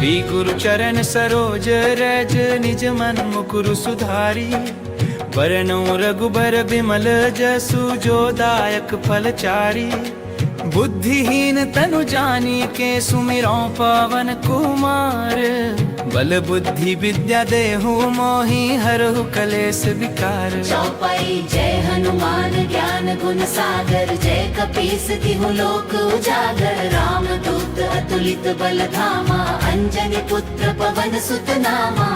श्री गुरु चरण सरोज रज निज मन मुकुरु सुधारी। वरनौ रघुबर बिमल जसु जो दायक फलचारी। बुद्धिहीन तनु जानिके सुमिरौ पवन कुमार। बल बुद्धि विद्या देहु मोहि हरहु कलेश विकार। चौपाई जय हनुमान ज्ञान गुण सागर। जय कपीस तिहु लोक उजागर। राम दूत अतुलित बल धामा। अंजनी पुत्र पवन सुत नामा।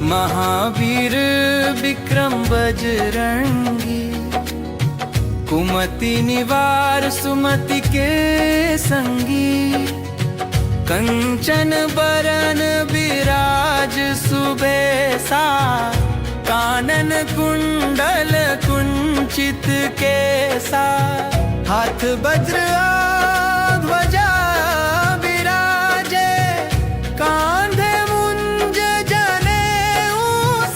महावीर विक्रम बजरंगी। कुमति निवार सुमति के संगी। कंचन बरन विराज सुबेसा। कानन कुंडल कुंचित केसा। हाथ वज्र ध्वजा विराजे। कांधे मुंज जनेऊ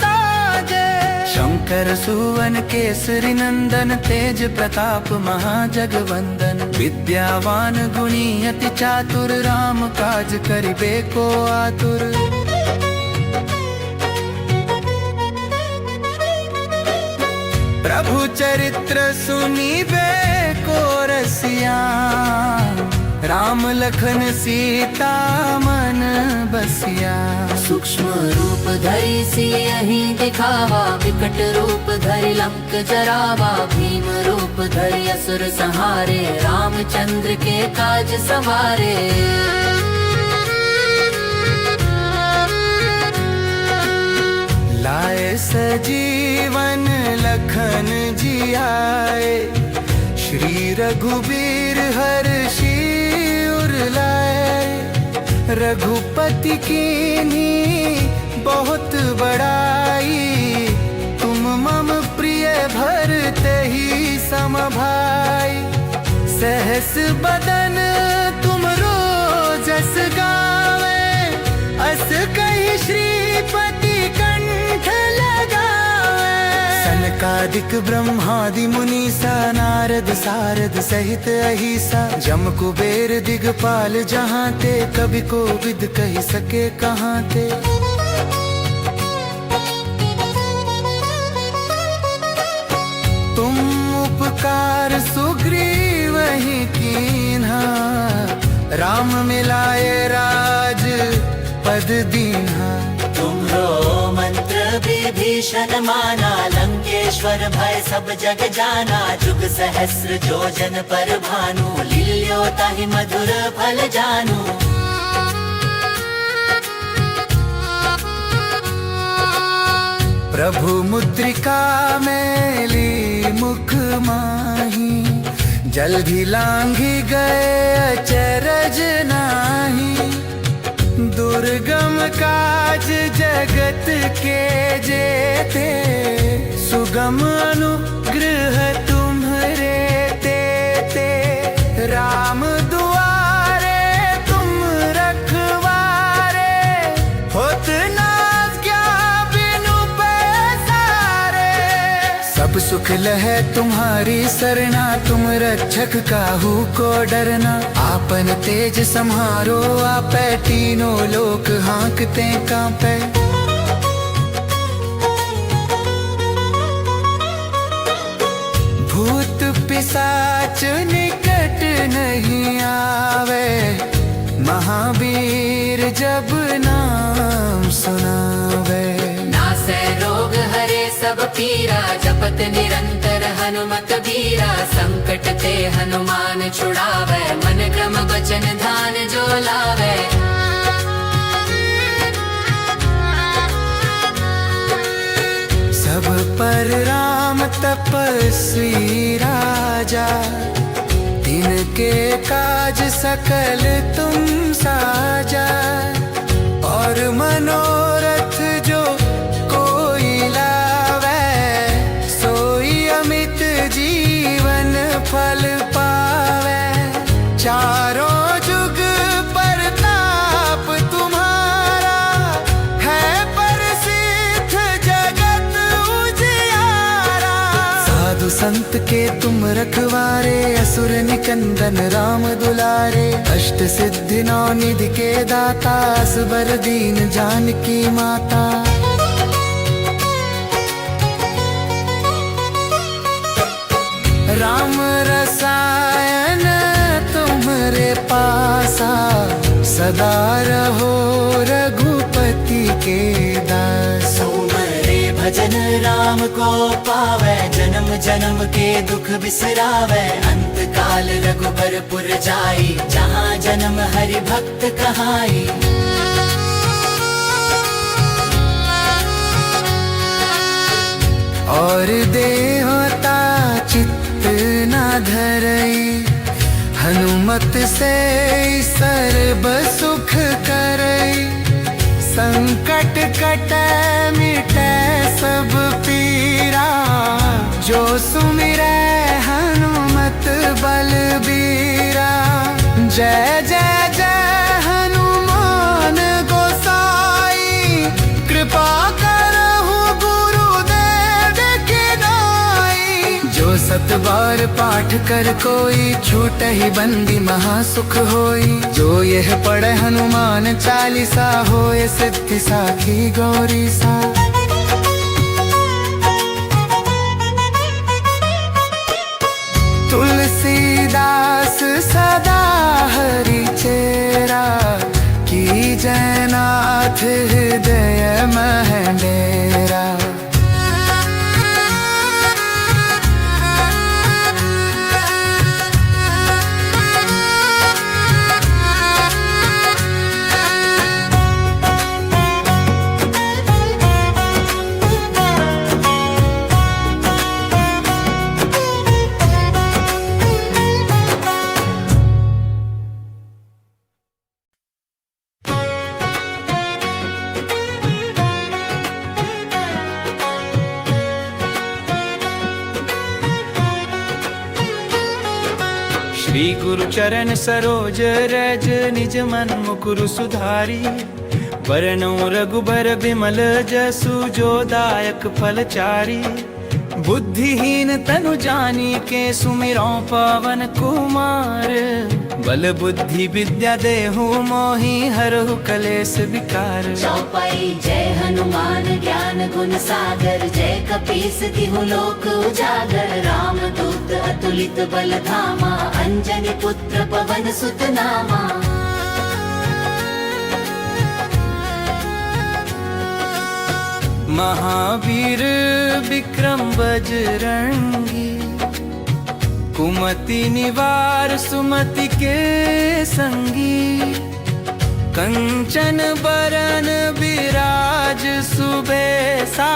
साजे। शंकर सुवन केसरी नंदन। तेज प्रताप महाजगवंदन। विद्यावान गुणी अति चातुर। राम काज करिबे को आतुर। प्रभु चरित्र सुनिबे को रसिया। राम लखन सीता मन बसिया। सूक्ष्म रूप धरि सियहि दिखावा। विकट रूप धरि लंक जरावा। भीम रूप धरि असुर संहारे। रामचंद्र के काज सवारे। लाए सजीवन लखन जियाए। श्री रघुबीर हर्षि उर लाए। रघुपति कीन्ही बहुत बड़ाई। तुम मम प्रिय भरते ही सम भाई। सहस बदन तुम रोजस गावे। अस कहि श्रीपति कंठ लगावे। सनकादिक ब्रह्मादि मुनीसा। नारद सारद सहित अहिसा। जम कुबेर दिगपाल जहाँ ते। कवि को विद कही सके कहाँ ते। तुम उपकार सुग्रीव ही कीन्हा। राम मिलाए राज पद दीन्हा। तुम्हरो मंत्र विभीषण माना। लंकेश्वर भय सब जग जाना। जुग सहस्र जो जन पर भानु। लील्यो ताहि मधुर फल जानू। प्रभु मुद्रिका मेली मुख माही। जल्दी लांघी गए अचरज नाही। दुर्गम काज जगत के जेते। सुगम अनुग्रह तुम्हरे तेते। राम दुआरे तुम रखवारे। होत ना क्या बिनु पैसारे। सब सुख लहे तुम्हारी सरना। तुम रक्षक काहू को डरना। आपन तेज सम्हारो आपै। तीनों लोक हाँकते कांपे। भूत पिशाच निकट नहीं आवे। महावीर जब नाम सुनावे। नासै रोग हरे सब पीरा। जपत निरंतर हनुमत बीरा। संकट ते हनुमान छुड़ावे। मन क्रम वचन ध्यान जो लावे। सब पर राम तपस्वी राजा। तिनके काज सकल तुम साजा। और मनोरथ जो कोई लावे। सोई अमित जीवन फल पावे। चारों जुग परताप तुम्हारा। है प्रसिद्ध जगत उजियारा। साधु संत के तुम रखवारे, असुर निकंदन राम दुलारे। अष्ट सिद्धि नौ निधि के दाता, असबर दीन जानकी माता। राम रसायन तुम्हारे पासा, सदा रहो रघुपति के दास। सुमरे भजन राम को पावे, जन्म जन्म के दुख बिसरावे। अंत काल रघुबरपुर जाई, जहाँ जन्म हरि भक्त कहाई। और देवता चित्त न धरई, हनुमत से सर्व सुख करई। संकट कटे मिटे सब पीरा, जो सुमिरै हनुमत बलबीरा। जय जय जय हनुमान गोसाई, कृपा करहु गुरुदेव की नाई। जो सत बार पाठ कर कोई, छूट ही बंदी महासुख होई। जो यह पढ़े हनुमान चालीसा, होए सिद्धि साखी गौरी सा। तुलसीदास सदा हरि चेरा, की जयनाथ हृदय मह डेरा। श्री गुरु चरण सरोज रज, निज मन मुकुरु सुधारी। वरनौ रघुबर बिमल जसु, जो दायक फल चारी। बुद्धिहीन तनु जानी के, सुमिरौ पवन कुमार। बल बुद्धि विद्या देहु मोहि, हरहु कलेस विकार। चौपाई जय हनुमान ज्ञान गुण सागर, जय कपीस तिहु लोक उजागर। राम दूत अतुलित बल धामा, अंजनी पुत्र पवन सुत नामा। महावीर विक्रम बजरंगी, कुमति निवार सुमति के संगी। कंचन बरन विराज सुबेसा,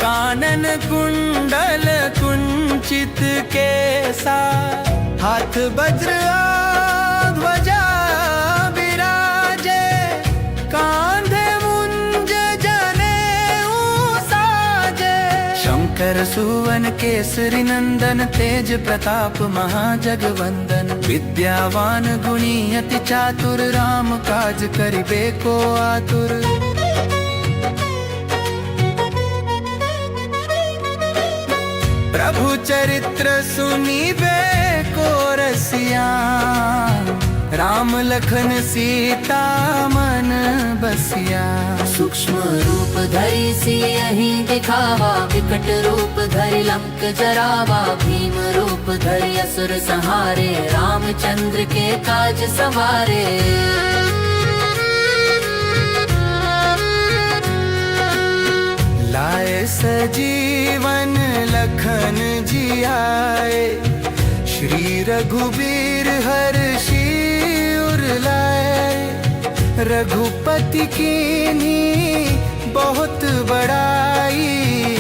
कानन कुंडल कुंचित केसा। हाथ वज्र ध्वजा विराजे, कांधे मुंज जनेऊ साजे। शंकर सुवन केसरी नंदन, तेज प्रताप महाजगवंदन। विद्यावान गुणी अति चातुर, राम काज करिबे को आतुर। प्रभु चरित्र सुनिबे को रसिया, राम लखन सीता मन बसिया। सूक्ष्म रूप धरि सियहि दिखावा, विकट रूप धरि लंक जरावा। भीम रूप धरि असुर संहारे, रामचंद्र के काज सवारे। लाए सजीवन लखन जियाए, श्री रघुबीर हर्षि उर लाए। रघुपति कीन्ही बहुत बड़ाई,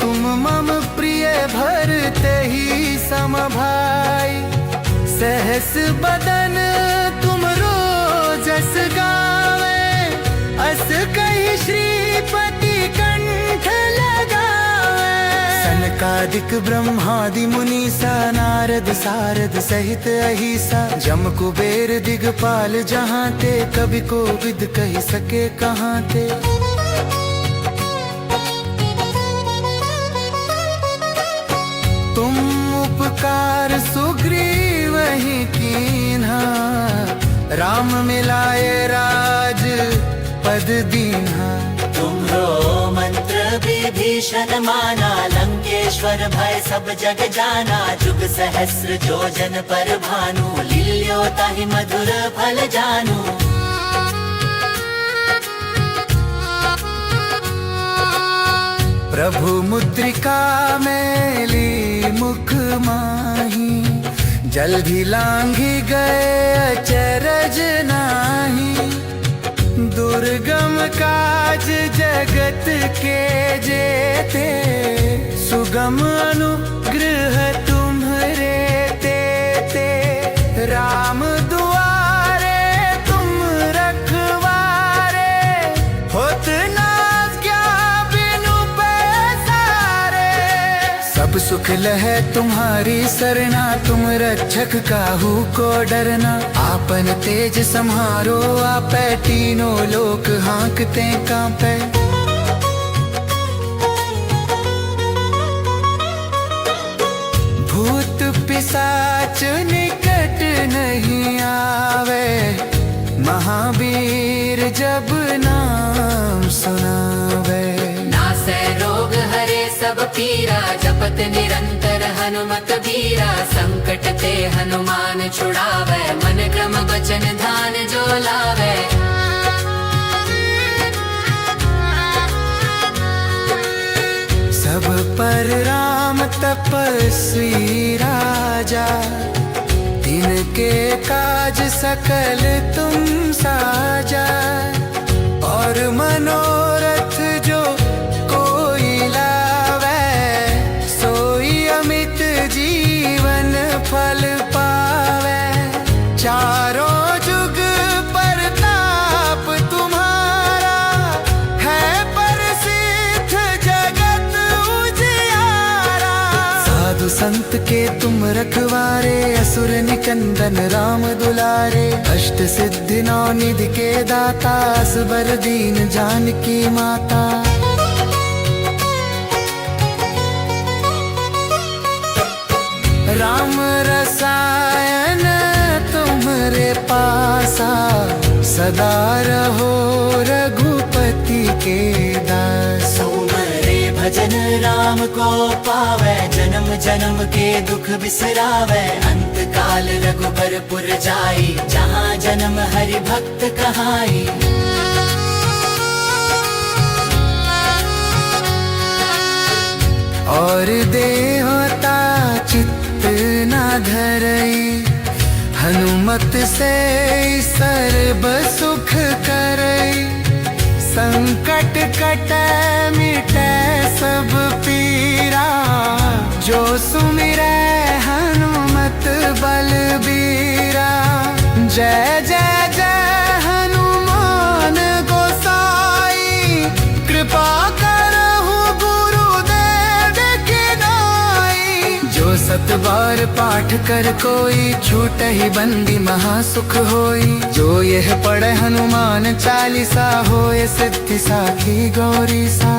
तुम मम प्रिय भरते ही सम भाई। सहस बदन तुम रोजस गावे, अस कहि श्रीपति कंठ लगावे। सनकादिक ब्रह्मादि मुनीसा, नारद सारद सहित अहिसा। जम कुबेर दिगपाल जहाँ ते, कवि को विद कही सके कहाँ ते। राम मिलाए राज पद दीन्हा। तुम्हरो मंत्र विभीषण माना, लंकेश्वर भय सब जग जाना। जुग सहस्र जोजन पर भानु, लील्यो ताहि मधुर फल जानू। प्रभु मुद्रिका मेली मुख माही, जल्दी लांघी गए अचरज नाही। दुर्गम काज जगत के जेते, सुगम अनुग्रह तुम्हरे तेते। राम दुआरे तुम रखवारे, होत ना क्या बिनु पैसारे। सब सुख लहे तुम्हारी सरना, तुम रक्षक काहू को डरना। आपन तेज सम्हारो आपै, तीनों लोक हाँकते कांपे। भूत पिशाच निकट नहीं आवे, महावीर जब नाम सुनावे। नासै रोग हरे सब पीरा, जपत निरंतर हनुमत बीरा। संकट ते हनुमान छुड़ावे, मन क्रम वचन ध्यान जो लावे। सब पर राम तपस्वी राजा, तिनके काज सकल तुम साजा। और मनोरथ जो कोई लावे, सोई अमित जीवन फल पावे। चारों जुग प्रताप तुम्हारा, है प्रसिद्ध जगत उजियारा। साधु संत के तुम रखवारे, असुर निकंदन राम दुलारे। अष्ट सिद्धि नौ निधि के दाता, असबर दीन जानकी माता। राम रसायन तुम्हरे पासा, सदा रहो रघुपति के दास। सुमरे भजन राम को पावे, जन्म जन्म के दुख बिसरावे। अंत काल रघुबर पुर जाई, जहाँ जन्म हरि भक्त कहाई। और देवता चित्त न धरई, हनुमत से सर्व सुख करई। संकट कटे मिटे सब पीरा, जो सुमिरै हनुमत बलबीरा। जय जय जय हनुमान गोसाई, कृपा करहु गुरुदेव की नाई। जो सत बार पाठ कर कोई, छूट ही बंदी महासुख होई। जो यह पढ़े हनुमान चालीसा, होए सिद्धि साखी गौरी सा।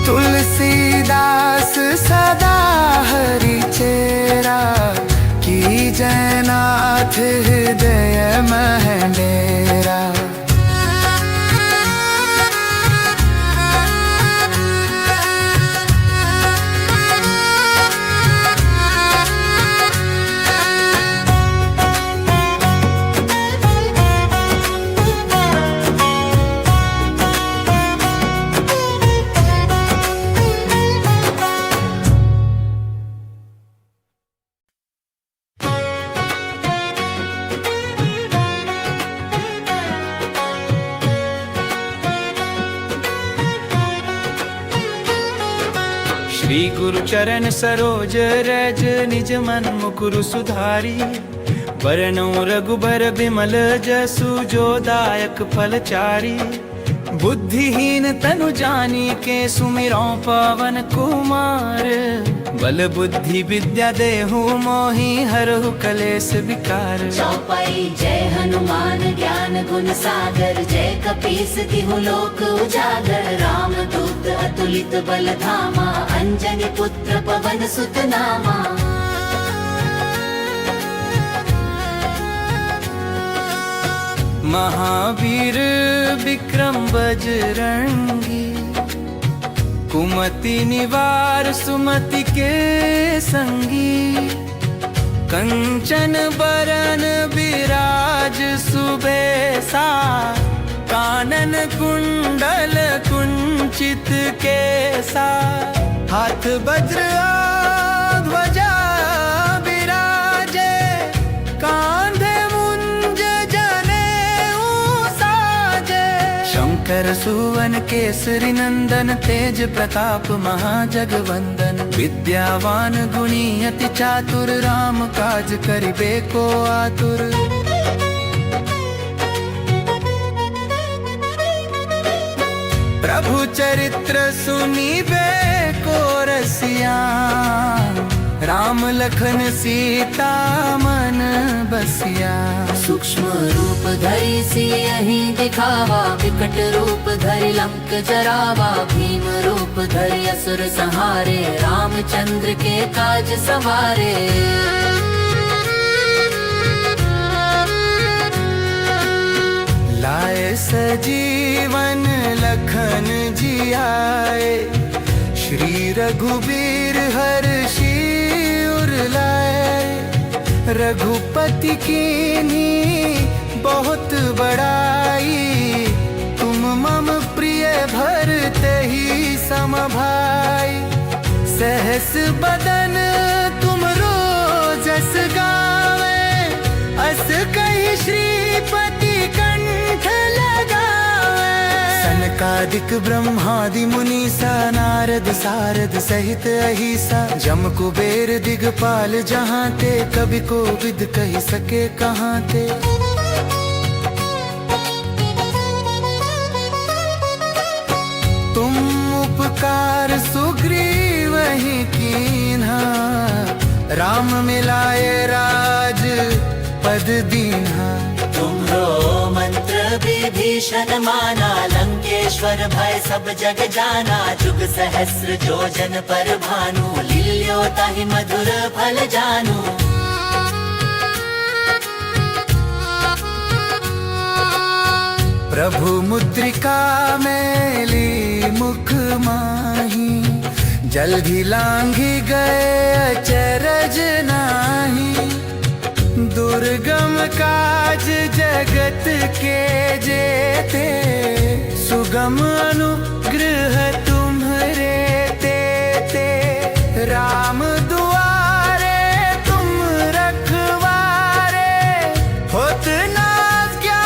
तुलसीदास सदा हरि चेरा, की जयनाथ हृदय मह डेरा। श्री गुरु चरण सरोज रज, निज मन मुकुरु सुधारी। बरनौ रघुबर बिमल जसु, जो दायक फल चारी। बुद्धिहीन तनु जानी के, सुमिरौ पवन कुमार। बल बुद्धि विद्या देहु मोहि, हरहु कलेश विकार। चौपाई जय हनुमान ज्ञान गुण सागर, जय कपीस तिहु लोक उजागर। राम दूत अतुलित बल धामा, अंजनी पुत्र पवन सुत नामा। महावीर विक्रम बजरंगी, कुमति निवार सुमति के संगी, कंचन बरन विराज सुबेसा, कानन कुंडल कुंचित केसा, हाथ वज्र ध्वजा विराजे, कांधे मुंज जनेऊ साजे। शंकर सुवन केसरी नंदन, तेज प्रताप महाजगवंदन, विद्यावान गुणी अति चातुर, राम काज करिबे को आतुर। प्रभु चरित्र सुनीबे को रसिया, राम लखन सीता मन बसिया। सूक्ष्म रूप धरि सियहि दिखावा, विकट रूप धरि लंक जरावा, भीम रूप धरि असुर संहारे, रामचंद्र के काज सवारे। लाए सजीवन लखन जियाए, श्री रघुबीर हर्षि उर लाए। रघुपति कीन्ही बहुत बड़ाई, तुम मम प्रिय भरते ही सम भाई। सहस बदन तुम रोजस गावे, अस कहि श्रीपति कंठ लगावे। सनकादिक ब्रह्मादि मुनीसा, नारद सारद सहित अहिसा, जम कुबेर दिगपाल जहाँ ते, कवि कोविद कहि सके कहाँ ते। तुम उपकार सुग्रीव ही कीन्हा, राम मिलाए राज पद दीन्हा। तुम्हरो मंत्र विभीषण माना, लंकेश्वर भय सब जग जाना। जुग सहस्र जोजन पर भानु, लील्यो ताहि मधुर फल जानू। प्रभु मुद्रिका मेली मुख माही, जल्दी लांघी गए अचरज नाही। दुर्गम काज जगत के जेते, सुगम अनुग्रह तुम्हरे तेते। राम दुआरे तुम रखवारे, होत ना क्या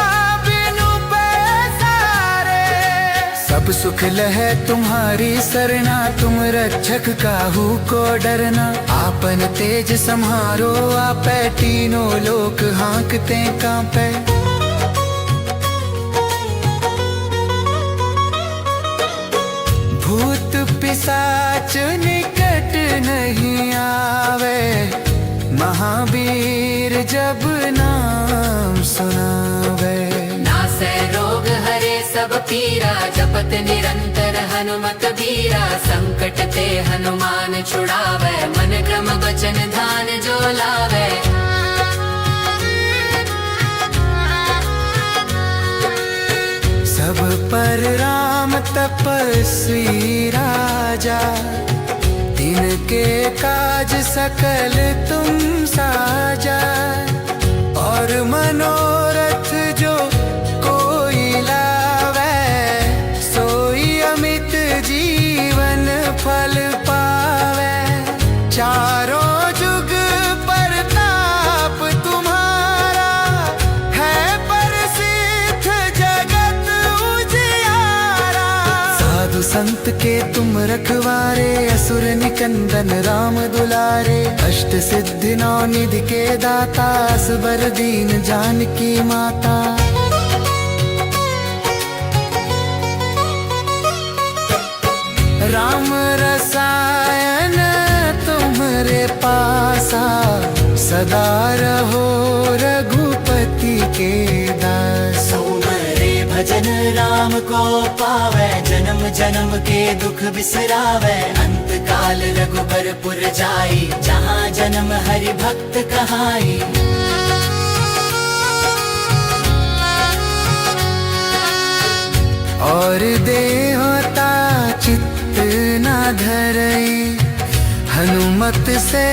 बिनु पैसारे। सब सुख लहै तुम्हारी सरना, तुम रक्षक काहू को डरना। आपन तेज सम्हारो आपै, तीनों लोक हाँकते कांपै। भूत पिशाच निकट नहीं आवे, महावीर जब नाम सुनावे। नासै रोग हरे सब पीरा, जपत निरंतर हनुमत बीरा। संकट ते हनुमान छुड़ावे, मन क्रम वचन ध्यान जो लावे। सब पर राम तपस्वी राजा, तिनके काज सकल तुम साजा। और मनोरथ जो कोई लावे, सोई अमित जीवन फल पावे। चारों जुग परताप तुम्हारा, है प्रसिद्ध जगत उजियारा। साधु संत के तुम रखवारे, असुर निकंदन राम दुलारे। अष्ट सिद्धि नौ निधि के दाता, असबर दीन जानकी माता। राम रसायन तुम्हरे पासा, सदा रहो रघुपति के दास। तुम्हारे भजन राम को पावे, जन्म जन्म के दुख बिसरावे। अंत काल रघुबरपुर जाई, जहाँ जन्म हरि भक्त कहाई। और देवता चित्त न धरई, हनुमत से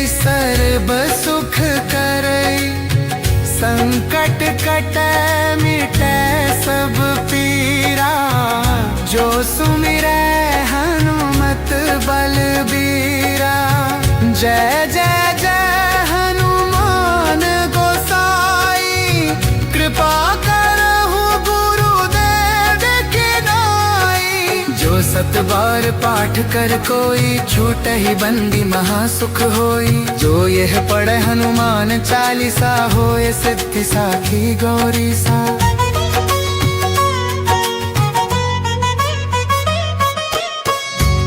सर्व सुख करई। संकट कटे मिटे सब पीरा, जो सुमिरै हनुमत बलबीरा। जय जय जय हनुमान गोसाई, कृपा करहु गुरुदेव की नाई। जो सत बार पाठ कर कोई, छूटहि बंदी महासुख होई। जो यह पढ़े हनुमान चालीसा, होए सिद्धि साखी गौरी सा।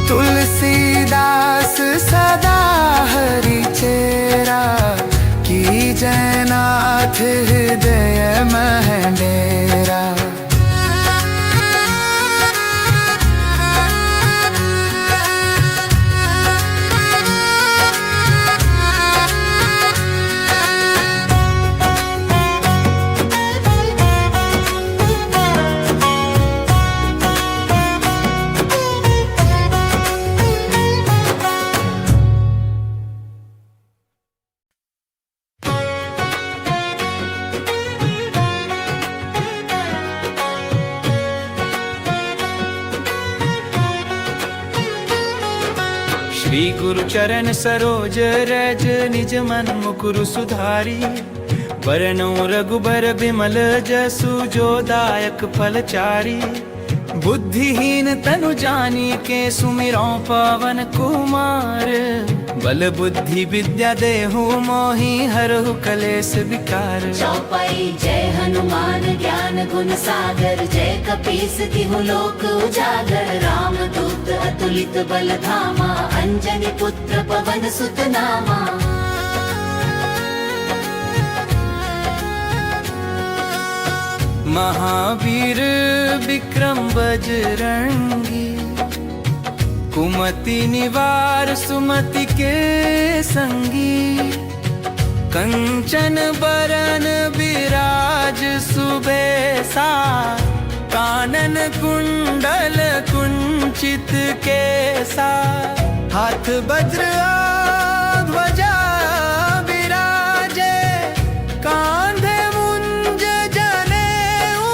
तुलसीदास सदा हरि चेरा, की जयनाथ हृदय मह डेरा। श्री गुरु चरण सरोज रज, निज मन मुकुरु सुधारी। बरनौ रघुबर बिमल जसु, जो दायक फलचारी। बुद्धिहीन तनु जानिके, सुमिरौ पवन कुमार। बल बुद्धि विद्या देहु मोहि, हरहु कलेश विकार। चौपाई जय हनुमान ज्ञान गुण सागर, जय कपीस तिहु लोक उजागर। राम दूत अतुलित बल धामा, अंजनी पुत्र पवन सुत नामा। महावीर विक्रम बजरंगी, कुमति निवार सुमति के संगी। कंचन बरन विराज सुबेसा, कानन कुंडल कुंचित केसा। हाथ वज्र ध्वजा विराजे, कांधे मुंज जनेऊ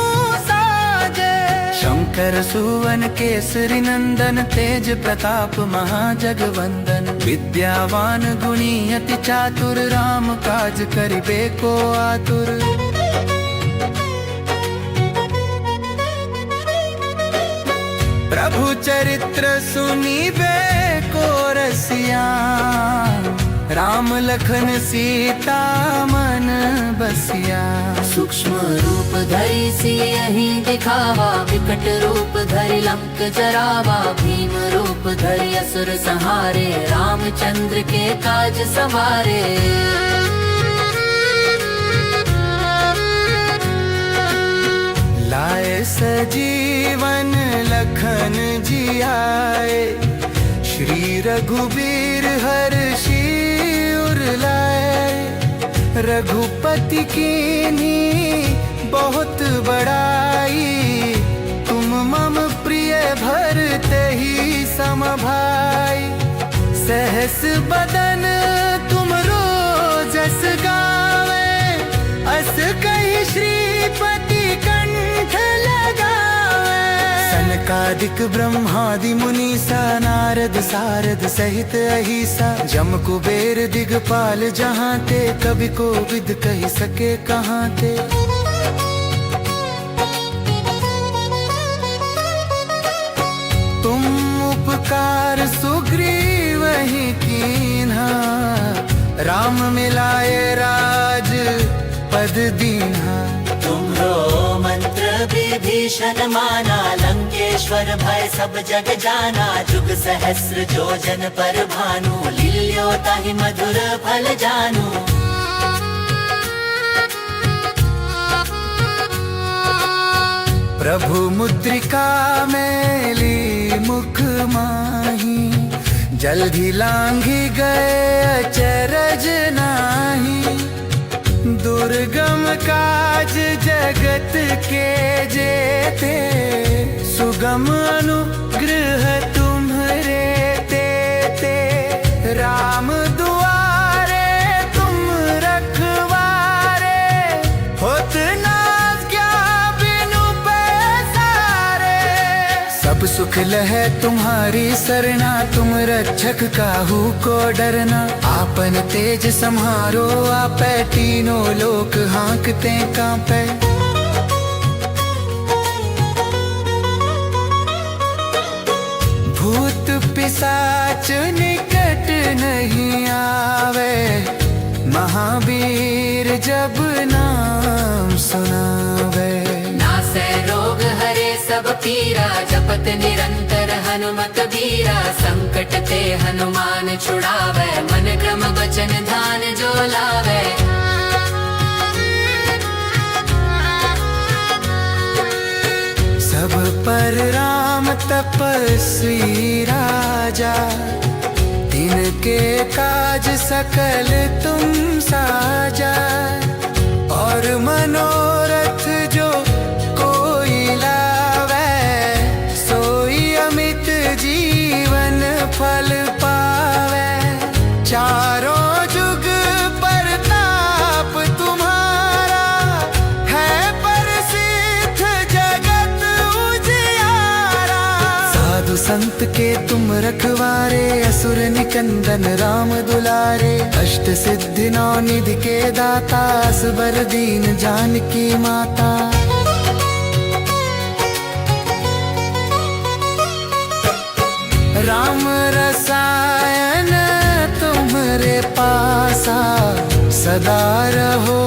साजे। शंकर सुवन केसरी नंदन, तेज प्रताप महाजगवंदन। विद्यावान गुणी अति चातुर, राम काज करिबे को आतुर। प्रभु चरित्र सुनीबे को रसिया, राम लखन सीता मन बसिया। सूक्ष्म रूप धरि सियहि दिखावा, विकट रूप धरि लंक जरावा। भीम रूप धरि असुर संहारे, रामचंद्र के काज सवारे। लाए सजीवन लखन जियाए, श्री रघुबीर हर्षि उर लाए। रघुपति कीन्ही बहुत बड़ाई, तुम मम प्रिय भरते ही सम भाई। सहस बदन तुम रोजस गावे, अस कहि श्रीपति कंठ लगावे। सनकादिक ब्रह्मादि मुनीसा, नारद सारद सहित अहिसा। जम कुबेर दिगपाल जहाँ ते, कवि को विद कही सके कहाँ ते। तुम उपकार सुग्रीव ही कीन्हा, राम मिलाए राज पद दीन्हा। तुम्हरो मंत्र विभीषण माना, लंकेश्वर भय सब जग जाना। जुग सहस्र जो जन पर भानु, लील्यो ताहि मधुर फल जानू। प्रभु मुद्रिका मेली मुख माही, जल्दी लांघी गए अचरज नाही। दुर्गम काज जगत के जेते, उत्तम अनुग्रह तुम्हरे तेते, राम दुआरे तुम रखवारे, होत ना क्या बिनु पैसारे। सब सुख लहै तुम्हारी सरना, तुम रक्षक काहू को डरना। आपन तेज सम्हारो आपै, तीनों लोक हाँकते कांपै। भूत पिशाच निकट नहीं आवे, महावीर जब नाम सुनावे। नासै रोग हरे सब पीरा, जपत निरंतर हनुमत बीरा। संकट ते हनुमान छुड़ावे, मन क्रम वचन ध्यान जो लावे। सब पर राम तपस्वी राजा, तिनके काज सकल तुम साजा। और मनोरथ जो कोई लावे, सोई अमित जीवन फल पावे। चारों जुग प्रताप तुम्हारा, है प्रसिद्ध जगत उजियारा। साधु संत के तुम रखवारे, असुर निकंदन राम दुलारे। अष्ट सिद्धि नौ निधि के दाता, असबर दीन जानकी माता। राम रसायन तुम्हारे पासा, सदा रहो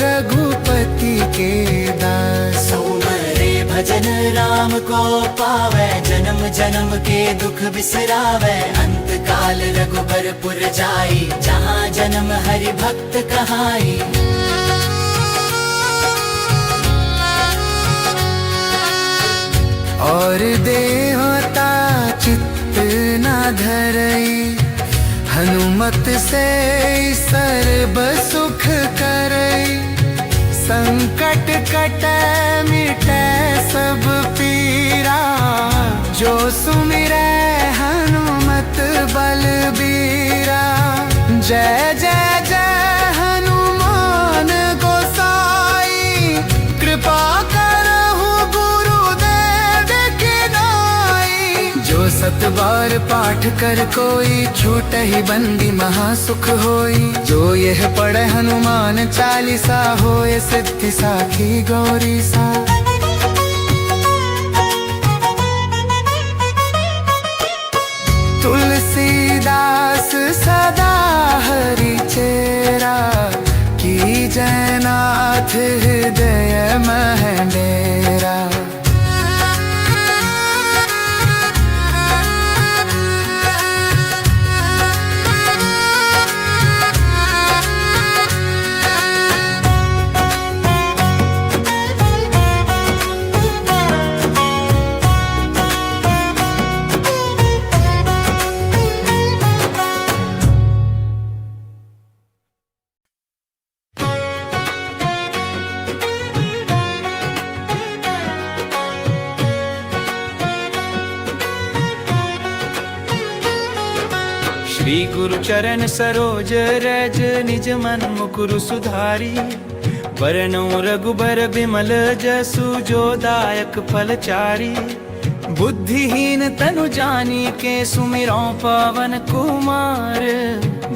रघुपति के दास। सुमरे भजन राम को पावे, जन्म जन्म के दुख बिसरावे। अंत काल रघुबरपुर जाई, जहाँ जन्म हरि भक्त कहाई। और देवता चित्त न धरई, हनुमत से सर्व सुख करई। संकट कटै मिटै सब पीरा, जो सुमिरै हनुमत बलबीरा। जय जय जय हनुमान गोसाई, कृपा करहु गुरुदेव की नाई। जो सत बार पाठ कर कोई, छूटहि बंदी महासुख होई। जो यह पढ़े हनुमान चालीसा, होय सिद्धि साखी गौरी सा। तुलसीदास सदा हरि चेरा, की जयनाथ हृदय मह डेरा। श्री गुरु चरण सरोज रज, निज मन मुकुरु सुधारी। बरनउँ रघुबर बिमल जसु, जो दायक फलचारी। बुद्धिहीन तनु जानी के, सुमिरौ पवन कुमार।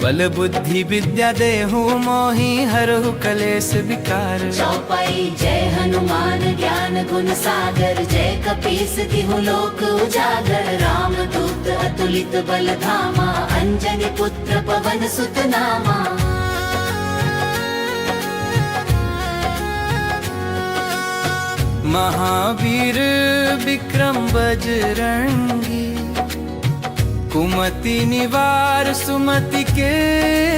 बल बुद्धि विद्या देहु मोहि, हरहु कलेस विकार। चौपाई जय हनुमान ज्ञान गुण सागर, जय कपीस तिहु लोक उजागर। राम दूत अतुलित बल धामा, अंजनी पुत्र पवन सुत नामा। महावीर विक्रम बजरंगी, कुमति निवार सुमति के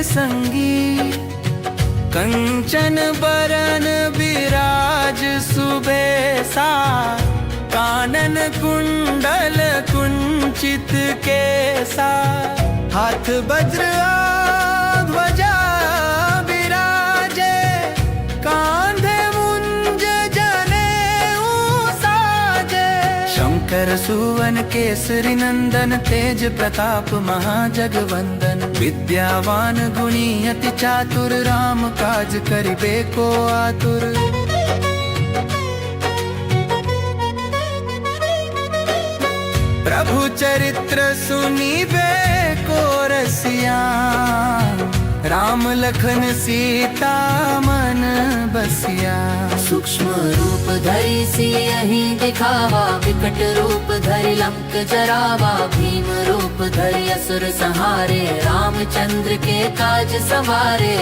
संगी। कंचन बरन विराज सुबेसा, कानन कुंडल कुंचित केसा। हाथ वज्र ध्वजा विराजे, कांधे मुंज जनेऊ साजे। शंख कर सुवन केसरी नंदन, तेज प्रताप महाजगवंदन। विद्यावान गुणी अति चातुर, राम काज करिबे को आतुर। प्रभु चरित्र सुनीबे को रसिया, राम लखन सीता मन बसिया। सूक्ष्म रूप धरि सियहि दिखावा, विकट रूप धरि लंक जरावा। भीम रूप धरि असुर संहारे, रामचंद्र के काज सवारे।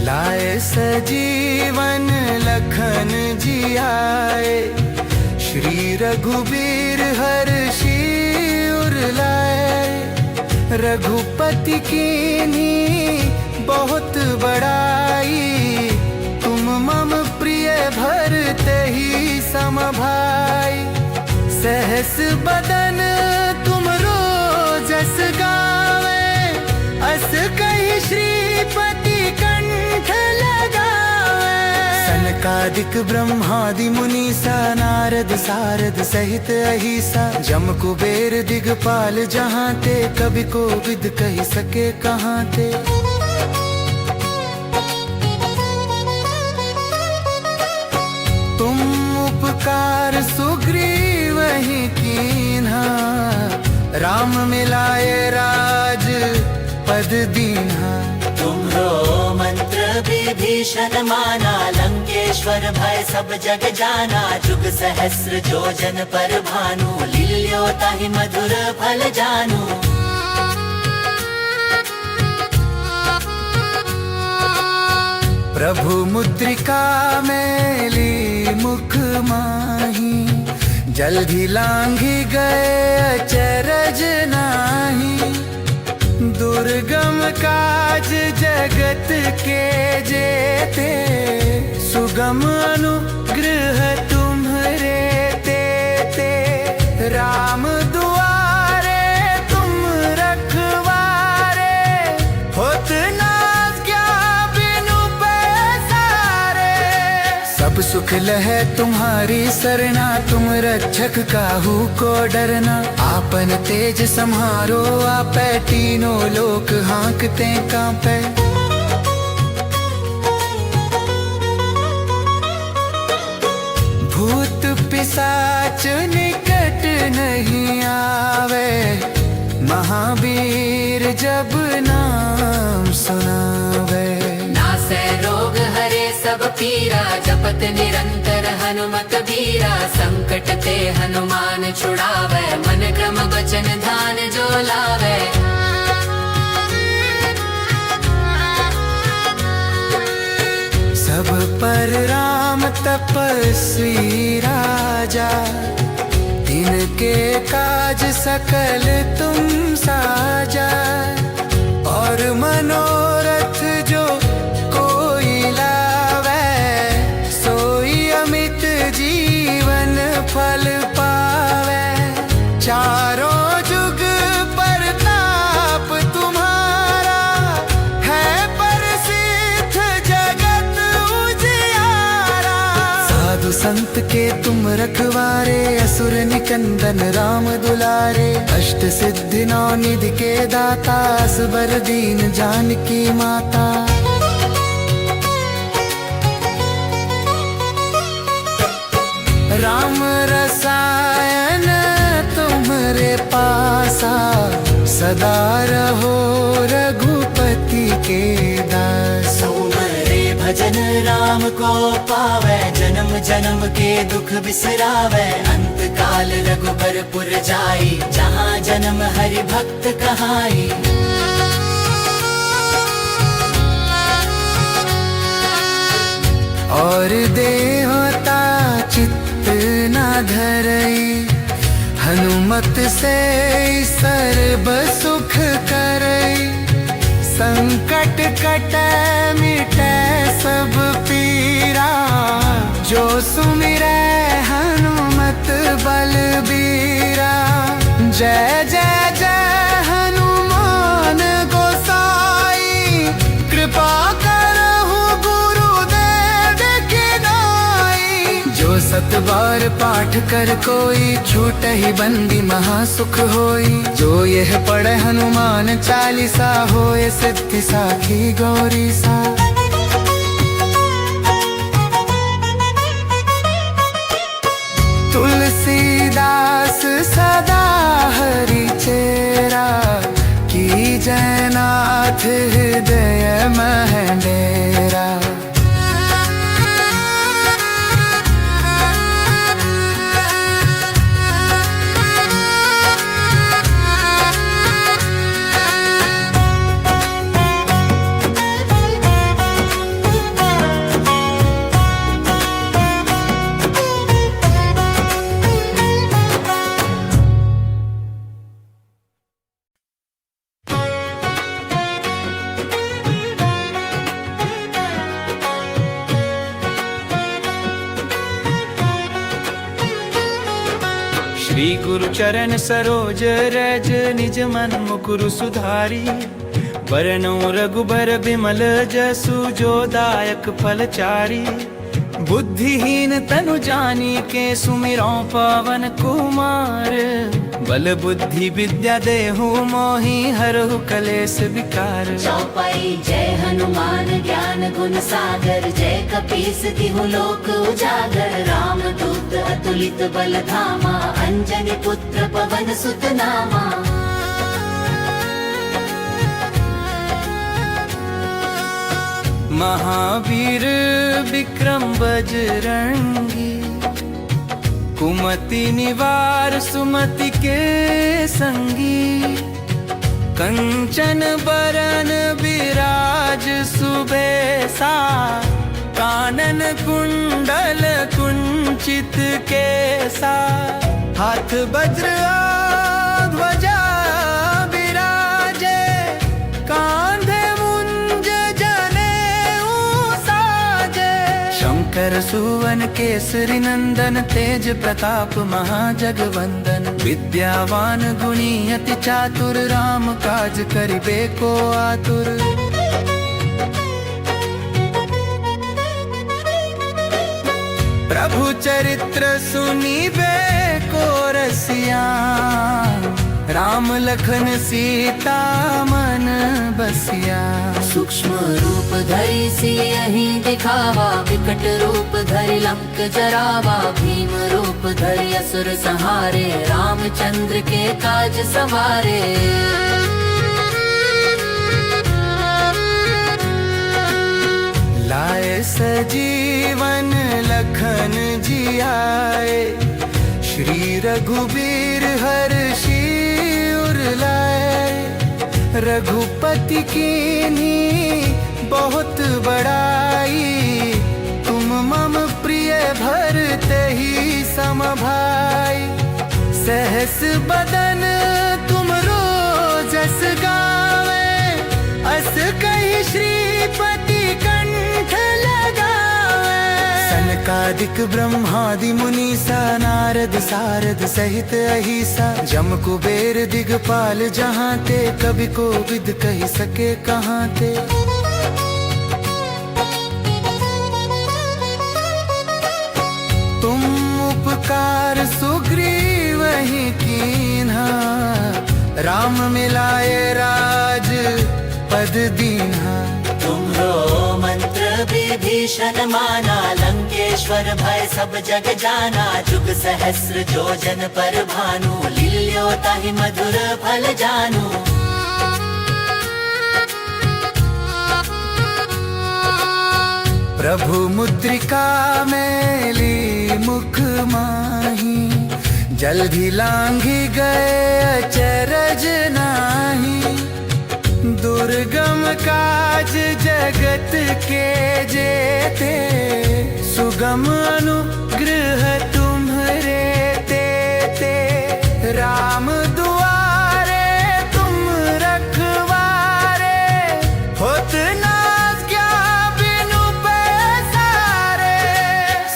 लाए सजीवन लखन जी आए, श्री रघुबीर हर्षि उर लाए। रघुपति कीन्ही बहुत बड़ाई, तुम मम प्रिय भरते ही सम भाई। सहस बदन तुम रोजस गावे, अस कही श्रीपति कंठ लगावे। सनकादिक ब्रह्मादि मुनीसा, नारद सारद सहित अहिसा। जम कुबेर दिगपाल जहाँ ते, कवि को विद कही सके कहाँ ते। तुम उपकार सुग्रीव ही कीन्हा, राम मिलाए राज पद दीन्हा। तुम्हरो मंत्र विभीषण माना, लंकेश्वर भय सब जग जाना। जुग सहस्र जोजन पर भानु, लील्यो ताहि मधुर फल जानू। प्रभु मुद्रिका मेली मुख माही, जल्दी लांघी गए अचरज नाही। दुर्गम काज जगत के जेते, सुगम अनुग्रह तुम्हरे तेते। राम दुआरे तुम रखवारे, होत ना क्या बिनु पैसारे। सब सुख लहे तुम्हारी सरना, तुम रक्षक काहू को डरना। आपन तेज सम्हारो आपै, तीनों लोक हाँकते कांपै। भूत पिशाच निकट नहीं आवे, महावीर जब नाम सुनावे। नासै रोग हरे सब पीरा, जपत निरंतर हनुमत बीरा। संकट ते हनुमान छुड़ावे, मन क्रम वचन ध्यान जो लावे। सब पर राम तपस्वी राजा, तिनके काज सकल तुम साजा। और मनोरथ जो कोई लावे, सोई अमित जीवन फल पावे। चारों जुग प्रताप तुम्हारा, है प्रसिद्ध जगत उजियारा। साधु संत के तुम रखवारे, असुर निकंदन राम दुलारे। अष्ट सिद्धि नौ निधि के दाता, असबर दीन जानकी माता। राम रसायन तुम्हरे पासा, सदा रहो रघुपति के दास। सुमरे भजन राम को पावे, जन्म जन्म के दुख बिसरावे। अंत काल रघुबर पुर जाई, जहाँ जन्म हरि भक्त कहाई। और देवता चित्त न धरई, हनुमत से सर्व सुख करई। संकट कटे मिटे सब पीरा, जो सुमिरै हनुमत बलबीरा। जय जय जय हनुमान गोसाई, कृपा करहु गुरुदेव सत बार पाठ कर कोई, छूट ही बंदी महासुख होई। जो यह पढ़े हनुमान चालीसा, होए सिद्धि साखी गौरी सा। तुलसीदास सदा हरि चेरा, की जयनाथ हृदय महडेरा। श्री गुरु चरण सरोज रज, निज मन मुकुरु सुधारी। बरनौ रघुबर बिमल जसु, जो दायक फलचारी। बुद्धिहीन तनु जानी के, सुमिरौ पवन कुमार। बल बुद्धि विद्या देहु मोहि, हरहु कलेश विकार। चौपाई जय हनुमान ज्ञान गुण सागर, जय कपीस तिहु लोक उजागर। राम दूत अतुलित बल धामा, अंजनी पुत्र पवन सुत नामा। महावीर विक्रम बजरंगी, कुमति निवार सुमति के संगी। कंचन बरन विराज सुबेसा, कानन कुंडल कुंचित केसा। हाथ वज्र ध्वजा विराजे, कांधे मुंज जनेऊ साजे। शंकर सुवन केसरी नंदन, तेज प्रताप महाजगवंदन। विद्यावान गुणी अति चातुर, राम काज करिबे को आतुर। प्रभु चरित्र सुनीबे को रसिया, राम लखन सीता मन बसिया। सूक्ष्म रूप धरि सियहि दिखावा, विकट रूप धरि लंक जरावा। भीम रूप धरि असुर संहारे, रामचंद्र के काज सवारे। लाए सजीवन लखन जियाए, श्री रघुबीर हर्षि उर लाए। रघुपति कीन्ही बहुत बड़ाई, तुम मम प्रिय भरते ही सम भाई। सहस बदन तुम रोजस गावे, अस कहि श्रीपति कंठ लगावे। सनकादिक ब्रह्मादि मुनीसा, नारद सारद सहित अहिसा। जम कुबेर दिगपाल जहाँ ते, कवि को विद कही सके कहाँ ते। तुम उपकार सुग्रीव ही कीन्हा, राम मिलाए राज पद दीन्हा। तुम्हरो मंत्र विभीषण माना, लंकेश्वर भय सब जग जाना। जुग सहस्र जोजन पर भानु, लील्यो ताहि मधुर फल जानू। प्रभु मुद्रिका मेली मुख माही, जल्दी लांघी गए अचरज नाही। दुर्गम काज जगत के जेते, सुगम अनुग्रह तुम्हरे तेते। राम दुआरे तुम रखवारे, होत ना क्या बिनु पैसारे।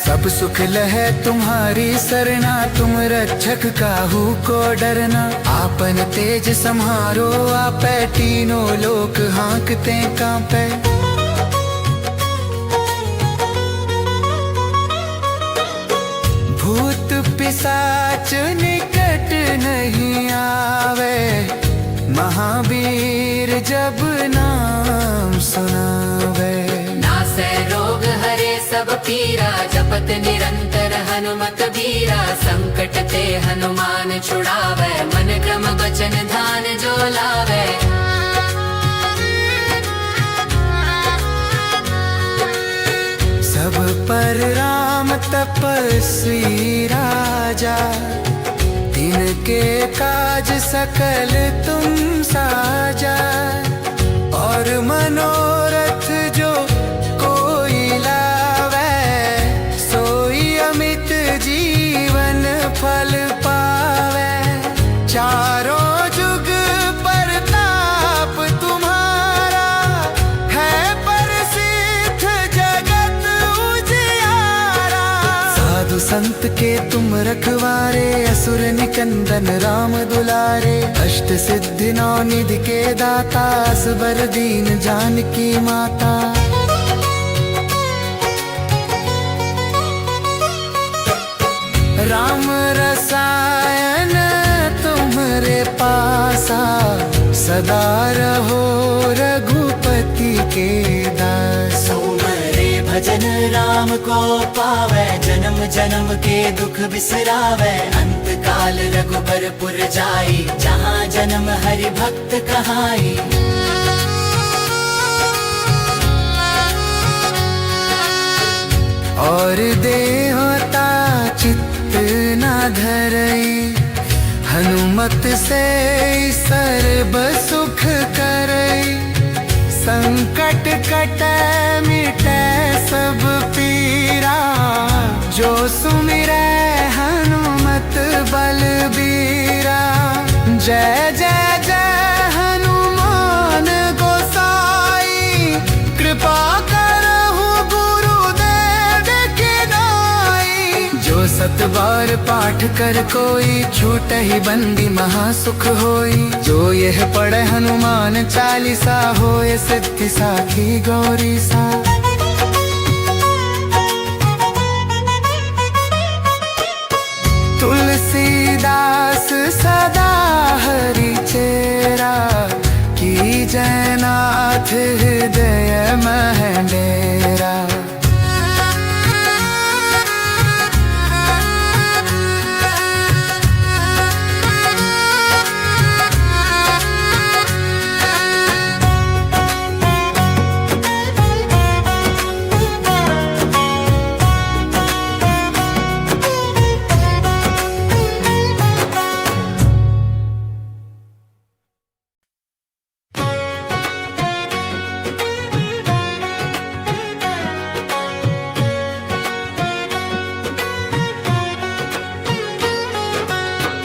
सब सुख लहे तुम्हारी सरना, तुम रक्षक काहू को डरना। आपन तेज सम्हारो आपै, तीनों लोक हाँकते कांपै। पिशाच निकट नहीं आवे, महावीर जब नाम सुनावे। नासै रोग हरे सब पीरा, जपत निरंतर हनुमत बीरा। संकट ते हनुमान छुड़ावे, मन क्रम वचन ध्यान जो लावे। सब पर राम तपस्वी राजा, तिनके काज सकल तुम साजा। और मनोरथ जो कोई लावे, सोई अमित जीवन फल पावे। चारों जुग प्रताप तुम्हारा, है प्रसिद्ध जगत उजियारा। साधु संत के तुम रखवारे, असुर निकंदन राम दुलारे। अष्ट सिद्धि नौ निधि के दाता, असबर दीन जानकी माता। राम रसायन तुम्हारे पासा, सदा रहो रघुपति के दास। सुमरे भजन राम को पावे, जन्म जन्म के दुख बिसरावे। अंत काल रघुबरपुर जाई, जहाँ जन्म हरि भक्त कहाई। और देवता चित्त न धरई, हनुमत से सर्व सुख करई। संकट कटे मिटे सब पीरा, जो सुमिरै हनुमत बलबीरा। जय जय जय हनुमान गोसाई, कृपा करहु गुरुदेव की नाई। जो सत बार पाठ कर कोई, छूटहि बंदी महासुख होई। जो यह पढ़े हनुमान चालीसा, होय सिद्धि साखी गौरी सा। तुलसीदास सदा हरि चेरा, की जयनाथ हृदय मह डेरा।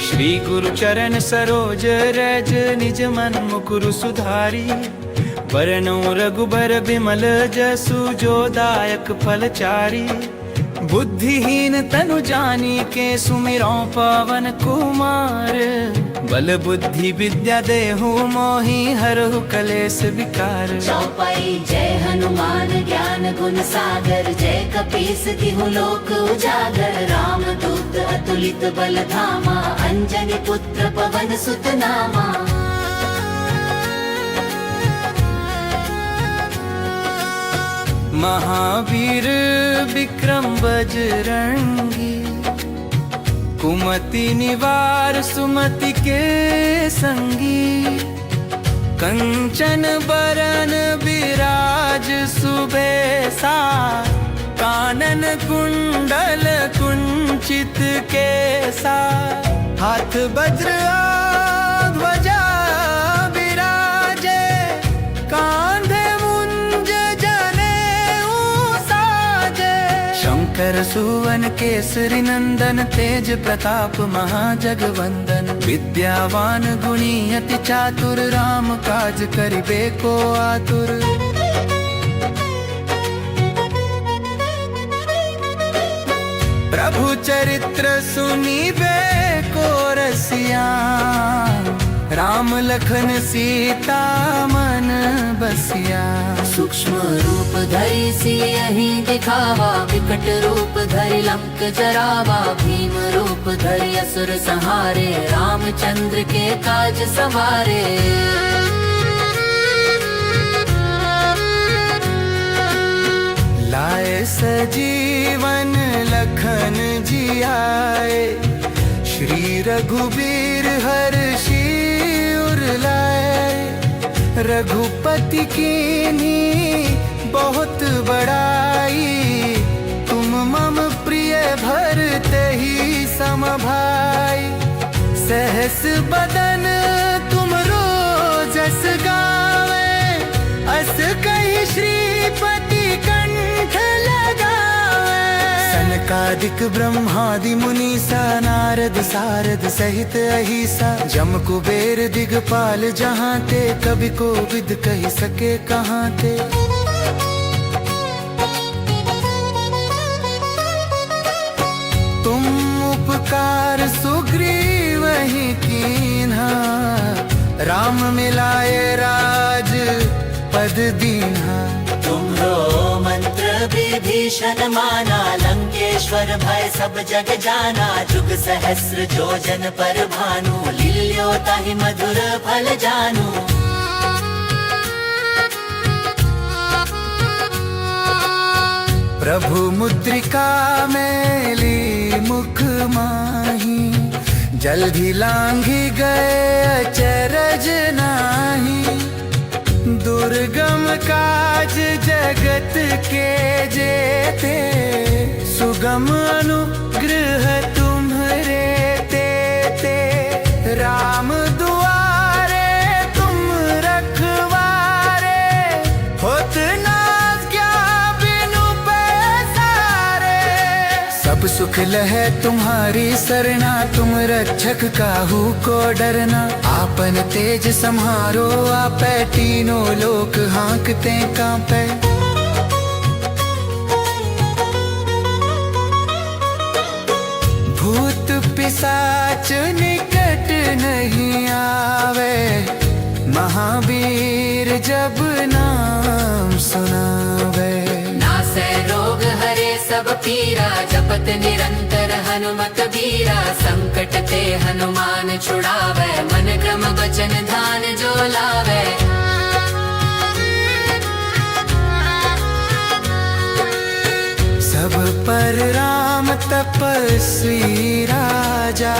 श्री गुरु चरण सरोज रज, निज मन मुकुरु सुधारी। बरनौ रघुबर बिमल जसु, जो दायक फलचारी। बुद्धिहीन तनु जानी के, सुमिरौ पवन कुमार। बल बुद्धि विद्या देहु मोहि, हरहु कलेस विकार। चौपाई जय हनुमान ज्ञान गुण सागर, जय कपीस तिहु लोक उजागर। राम दूत अतुलित बल धामा, अंजनी पुत्र पवन सुत नामा। महावीर विक्रम बजरंगी, कुमति निवार सुमति के संगी। कंचन बरन विराज सुबेसा, कानन कुंडल कुंचित केसा। हाथ वज्र ध्वजा विराजे, कांधे मुंज जनेऊ साजे। शंकर सुवन केसरी नंदन, तेज प्रताप महाजगवंदन। विद्यावान गुणी अति चातुर, राम काज करिबे को आतुर। प्रभु चरित्र सुनिबे को रसिया, राम लखन सीता मन बसिया। सूक्ष्म रूप धरि सियहि दिखावा, विकट रूप धरि लंक जरावा। भीम रूप धरि असुर संहारे, रामचंद्र के काज सवारे। लाए सजीवन लखन जियाए, श्री रघुबीर हर्षि उर लाए। रघुपति कीन्ही बहुत बड़ाई, तुम मम प्रिय भरते ही सम भाई। सहस बदन तुम रोजस गावे, अस कहि श्रीपति कंठ लगावे। सनकादिक ब्रह्मादि मुनीसा, नारद सारद सहित अहिसा। जम कुबेर दिगपाल जहाँ ते, कवि को विद कही सके कहाँ ते। तुम उपकार सुग्रीव ही कीन्हा, राम मिलाए राज पद दीन्हा। तुम्हरो मंत्र विभीषण माना, लंकेश्वर भय सब जग जाना। जुग सहस्र जोजन पर भानु, लील्यो ताहि मधुर फल जानू। प्रभु मुद्रिका मेली मुख माही, जल्दी लांघी गए अचरज नाही। दुर्गम काज जगत के जेते, सुगम अनुग्रह तुम्हरे तेते। राम दुआरे तुम रखवारे, होत ना क्या बिनु पैसारे। सब सुख लहे तुम्हारी सरना, तुम रक्षक काहू को डरना। आपन तेज सम्हारो आपै, तीनों लोक हाँकते कांपै। भूत पिशाच निकट नहीं आवे, महावीर जब नाम सुनावे। नासै रोग हरे सब पीरा, जपत निरंतर हनुमत बीरा। संकट ते हनुमान छुड़ावे, मन क्रम वचन ध्यान जो लावे। सब पर राम तपस्वी राजा,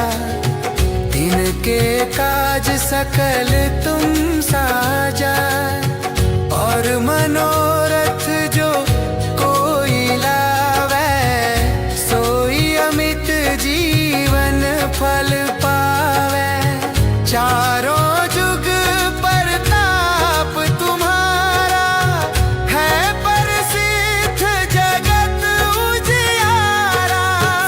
तिनके काज सकल तुम साजा। और मनोरथ जो कोई लावे, सोई अमित जीवन फल पावे। चारों जुग परताप तुम्हारा, है प्रसिद्ध जगत उजियारा।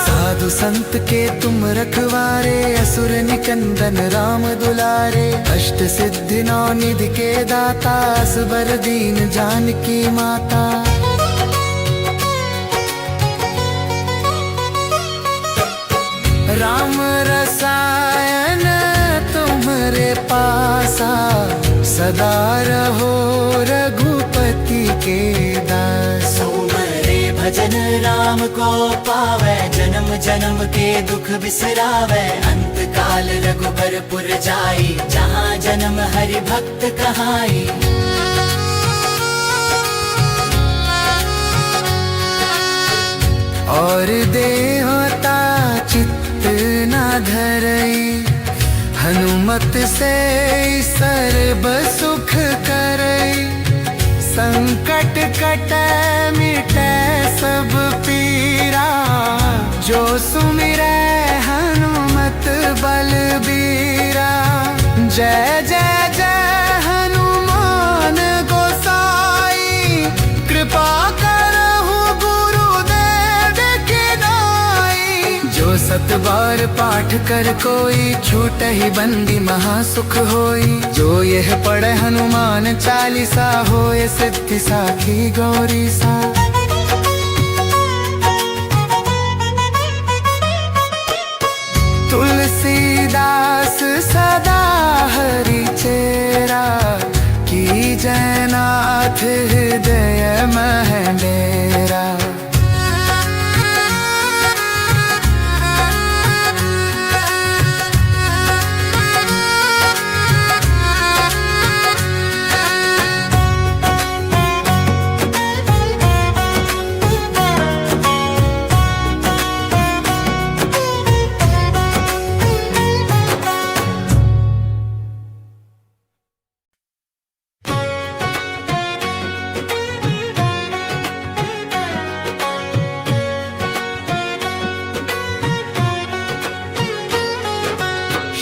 साधु संत के तुम रखवारे, असुर निकंदन राम दुलारे। अष्ट सिद्धि नौ निधि के दाता, असबर दीन जानकी माता। राम रसायन तुम्हारे पासा, सदा रहो रघुपति के दास। सुमरे भजन राम को पावे, जन्म जन्म के दुख बिसरावे। अंत काल रघुबरपुर जाई, जहाँ जन्म हरि भक्त कहाई। और देवता चित्त न धरई, हनुमत से सर्व सुख करई। संकट कटे मिटे सब पीरा, जो सुमिरै हनुमत बलबीरा। जय जय जय हनुमान गोसाई, कृपा करहु गुरुदेव की नाई। जो सत बार पाठ कर कोई, छूटहि बंदी महासुख होई। जो यह पढ़े हनुमान चालीसा, होय सिद्धि साखी गौरी सा। तुलसीदास सदा हरि चेरा की जयनाथ हृदय महडेरा।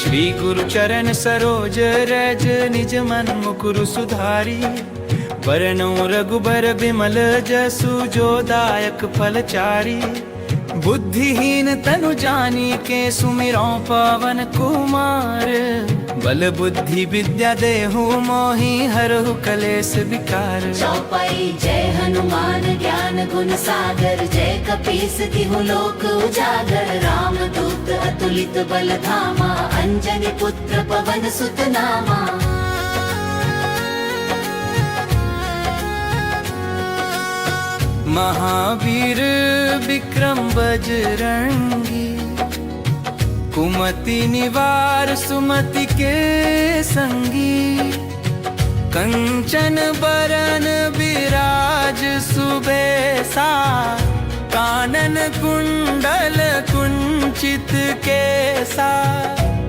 श्री गुरु चरण सरोज रज निज मन मुकुरु सुधारी। बरनउँ रघुबर बिमल जसु जो दायक फलचारी। बुद्धिहीन तनु जानी के सुमिरौ पवन कुमार। बल बुद्धि विद्या देहु मोहि हरहु कलेस विकार। चौपाई जय हनुमान ज्ञान गुण सागर, जय कपीस तिहु लोक उजागर। राम दूत अतुलित बल धामा, अंजनी पुत्र पवन सुत नामा। महावीर विक्रम बजरंगी। कुमति निवार सुमति के संगी। कंचन बरन विराज सुबेसा। कानन कुंडल कुंचित केसा।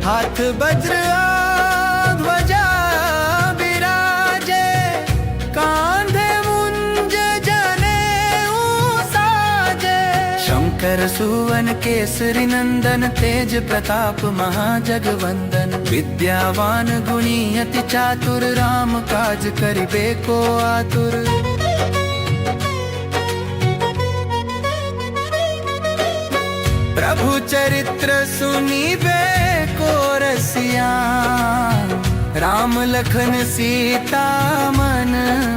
हाथ वज्र ध्वजा विराजे। कांधे मुंज जनेऊ साजे। शंकर सुवन केसरी नंदन, तेज प्रताप महाजगवंदन। विद्यावान गुणी अति चातुर, राम काज करिबे को आतुर। प्रभु चरित्र सुनिबे को रसिया। राम लखन सीता मन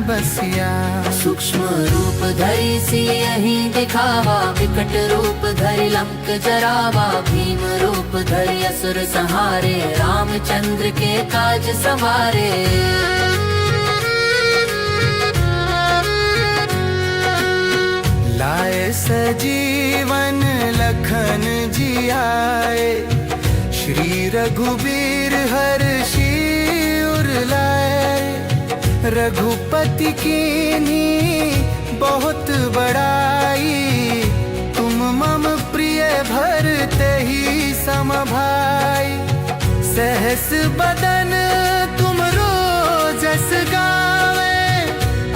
बसिया। सूक्ष्म रूप धरि सियहि दिखावा, विकट रूप धरि लंक जरावा। भीम रूप धरि असुर संहारे, रामचंद्र के काज सवारे। लाए सजीवन लखन जियाए। श्री रघुबीर हर्षि उर लाए। रघुपति कीन्ही बहुत बड़ाई। तुम मम प्रिय भरते ही सम भाई। सहस बदन तुम रोजस गावे।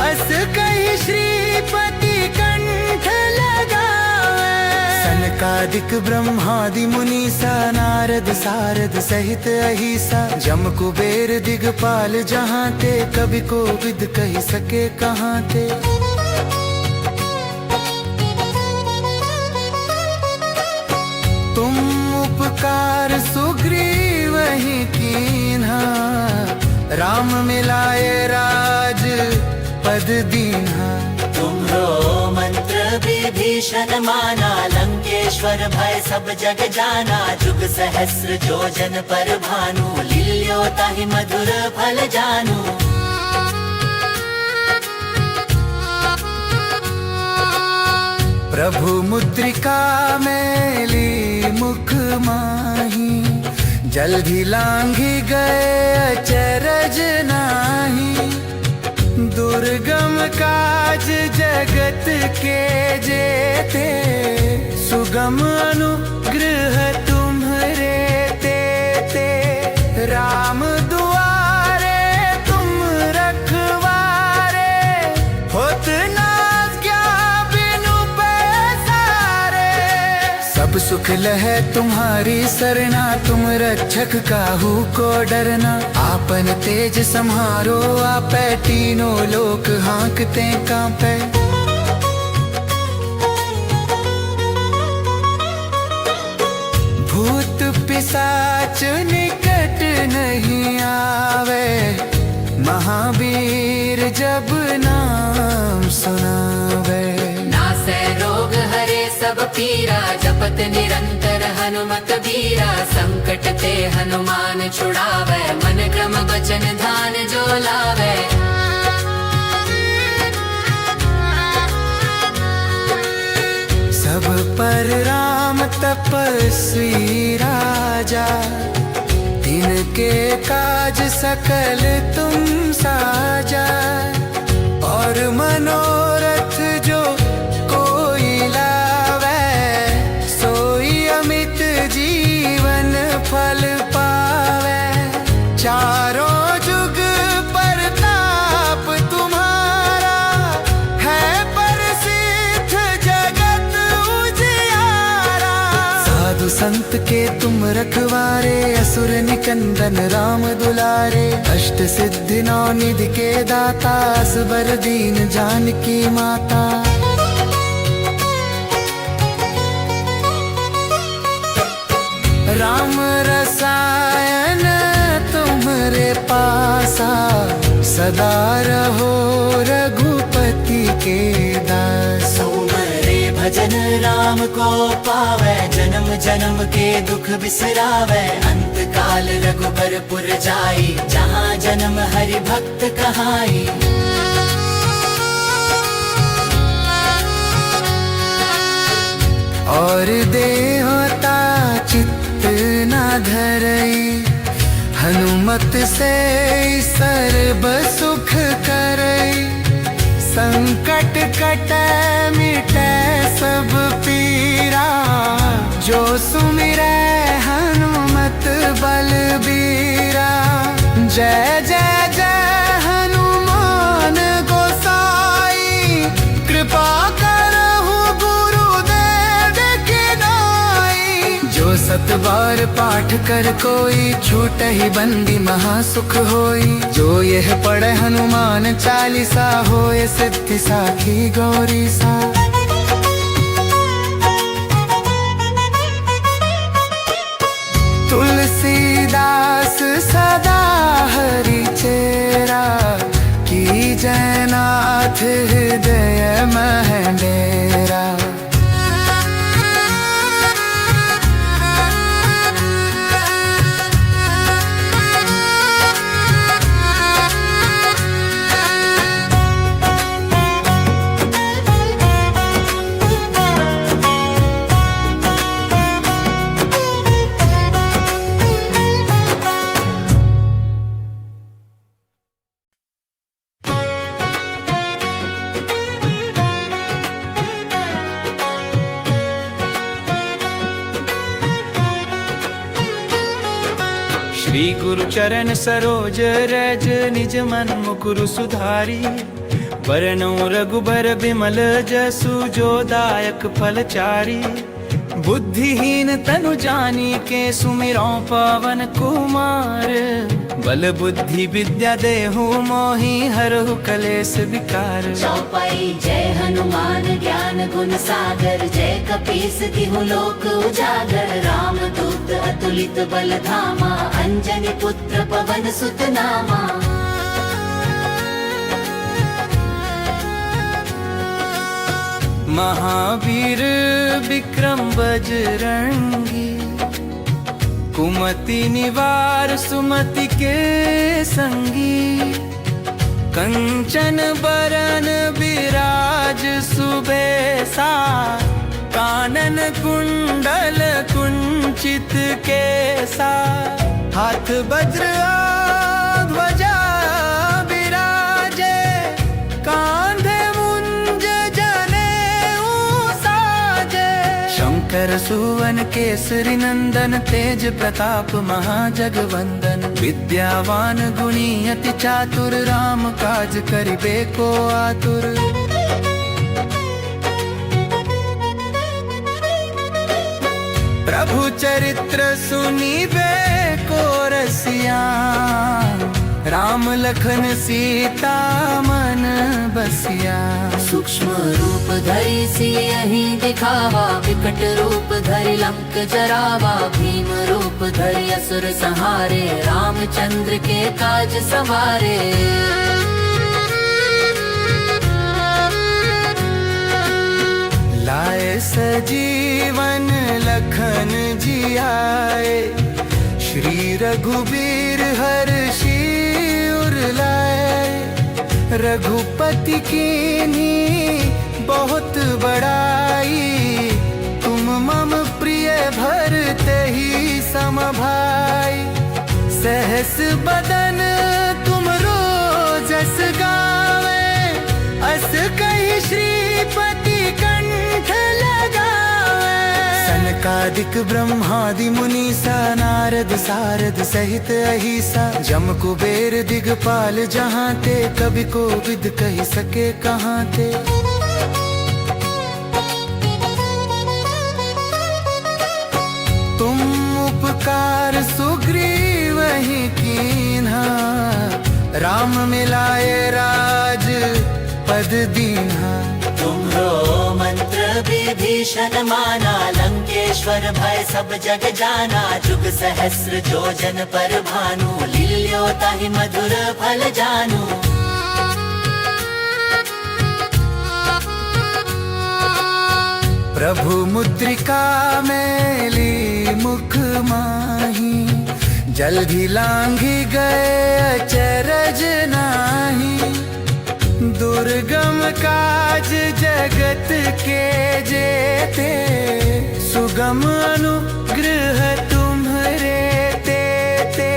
अस कहि श्रीपति कंठ लगावे। सनकादिक ब्रह्मादि मुनीसा, नारद सारद सहित अहिसा। जम कुबेर दिगपाल जहाँ ते, कवि कोविद कहि सके कहाँ ते। तुम उपकार सुग्रीव ही कीन्हा। राम मिलाए राज पद दीन्हा। तुम्हरो मंत्र विभीषण माना। लंकेश्वर भय सब जग जाना। जुग सहस्र जो जन पर भानु। लील्यो ताहि मधुर फल जानू। प्रभु मुद्रिका मेली मुख माही। जल्दी लांघी गए अचरज नाही। दुर्गम काज जगत के जेते। सुगम अनुग्रह तुम्हरे तेते। राम दुआरे तुम रखवारे। होत ना क्या बिनु पैसारे। सब सुख लहै तुम्हारी सरना। तुम रक्षक काहू को डरना। आपन तेज सम्हारो आपै। तीनों लोक हाँकते कांपै। भूत पिशाच निकट नहीं आवे। महावीर जब नाम सुनावे। नासै रोग हरे सब पीरा जपत निरंतर हनुमत बीरा संकट ते हनुमान छुड़ावे मन क्रम बचन ध्यान जो लावे सब पर राम तपस्वी राजा तिनके काज सकल तुम साजा और मनोरथ जो कोई लावे सोई अमित जीवन फल पावे चारों जुग प्रताप तुम्हारा है प्रसिद्ध जगत उजियारा साधु संत के तुम रखवारे असुर निकंदन राम दुलारे अष्ट सिद्धि नौ निधि के दाता असबर दीन जानकी माता राम रसायन तुम्हारे पासा सदा रहो रघुपति के दास सुमरे भजन राम को पावे जन्म जन्म के दुख बिसरावे अंत काल रघुबरपुर जाई जहाँ जन्म हरि भक्त कहाई और देवता चित्त न धरई हनुमत से सर्व सुख करई संकट कटे मिटे सब पीरा जो सुमिरै हनुमत बलबीरा जय जय जय हनुमान गोसाई कृपा करहु गुरुदेव की नाई जो सत बार पाठ कर कोई छूट ही बंदी महासुख होई जो यह पढ़े हनुमान चालीसा होए सिद्धि साखी गौरी सा तुलसीदास सदा हरि चेरा की जयनाथ हृदय महडेरा श्री गुरु चरण सरोज रज निज मन मुकुरु सुधारी बरनौ रघुबर बिमल जसु जो दायक फलचारी बुद्धिहीन तनु जानी के सुमिरौ पवन कुमार बल बुद्धि विद्या देहु मोहि हरहु कलेश विकार चौपाई जय हनुमान ज्ञान गुण सागर जय कपीस तिहु लोक उजागर राम दूत अतुलित बल धामा अंजनी पुत्र पवन सुत नामा महावीर विक्रम बजरंगी कुमति निवार सुमति के संगी कंचन बरन विराज सुबेसा कानन कुंडल कुंचित केसा हाथ वज्र ध्वजा विराजे कांधे मुंज जनेऊ साजे शंकर सुवन केसरी नंदन तेज प्रताप महाजगवंदन विद्यावान गुणी अति चातुर राम काज करिबे को आतुर प्रभु चरित्र सुनीबे को रसिया राम लखन सीता मन बसिया सूक्ष्म रूप धरि सियहि दिखावा विकट रूप धरि लंक जरावा भीम रूप धरि असुर संहारे रामचंद्र के काज सवारे लाए सजीवन लखन जी आए, श्री रघुबीर हर्षि उर लाए। रघुपति कीन्ही बहुत बड़ाई, तुम मम प्रिय भरते ही सम भाई। सहस बदन तुम रोजस गावे, अस कहि श्रीपति कंठ लगावे। सनकादिक ब्रह्मादि मुनीसा, नारद सारद सहित अहिसा। जम कुबेर दिगपाल जहाँ ते, कवि कोविद कहि सके कहाँ ते। तुम उपकार सुग्रीव ही कीन्हा, राम मिलाए राज पद दीन्हा। तुम्हरो मंत्र विभीषण माना, लंकेश्वर भय सब जग जाना। जुग सहस्र जोजन पर भानु, लील्यो ताहि मधुर फल जानू। प्रभु मुद्रिका मैली मुख माही, जल भी लांघी गए अचरज नाही। दुर्गम काज जगत के जेते, सुगम अनुग्रह तुम्हरे तेते।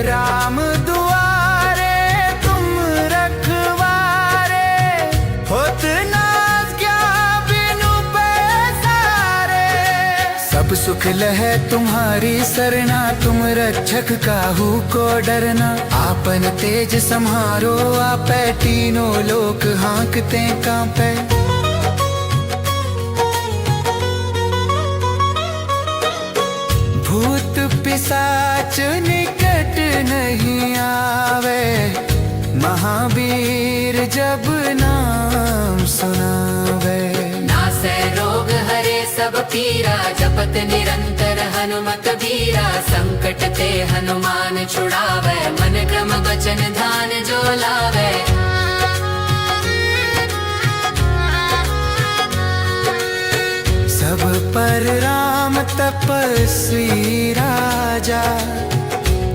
राम दुआरे तुम रखवारे, होत ना क्या बिनु पैसारे। सब सुख लहै तुम्हारी सरना, तुम रक्षक काहू को डरना। आपन तेज सम्हारो आपै, तीनों लोक हाँकते कांपै। भूत पिशाच निकट नहीं आवे, महावीर जब नाम सुनावे। नासै रोग हरे सब पीरा, जपत निरंतर हनुमत बीरा। संकट ते हनुमान छुड़ावे, मन क्रम वचन ध्यान जो लावे। सब पर राम तपस्वी राजा,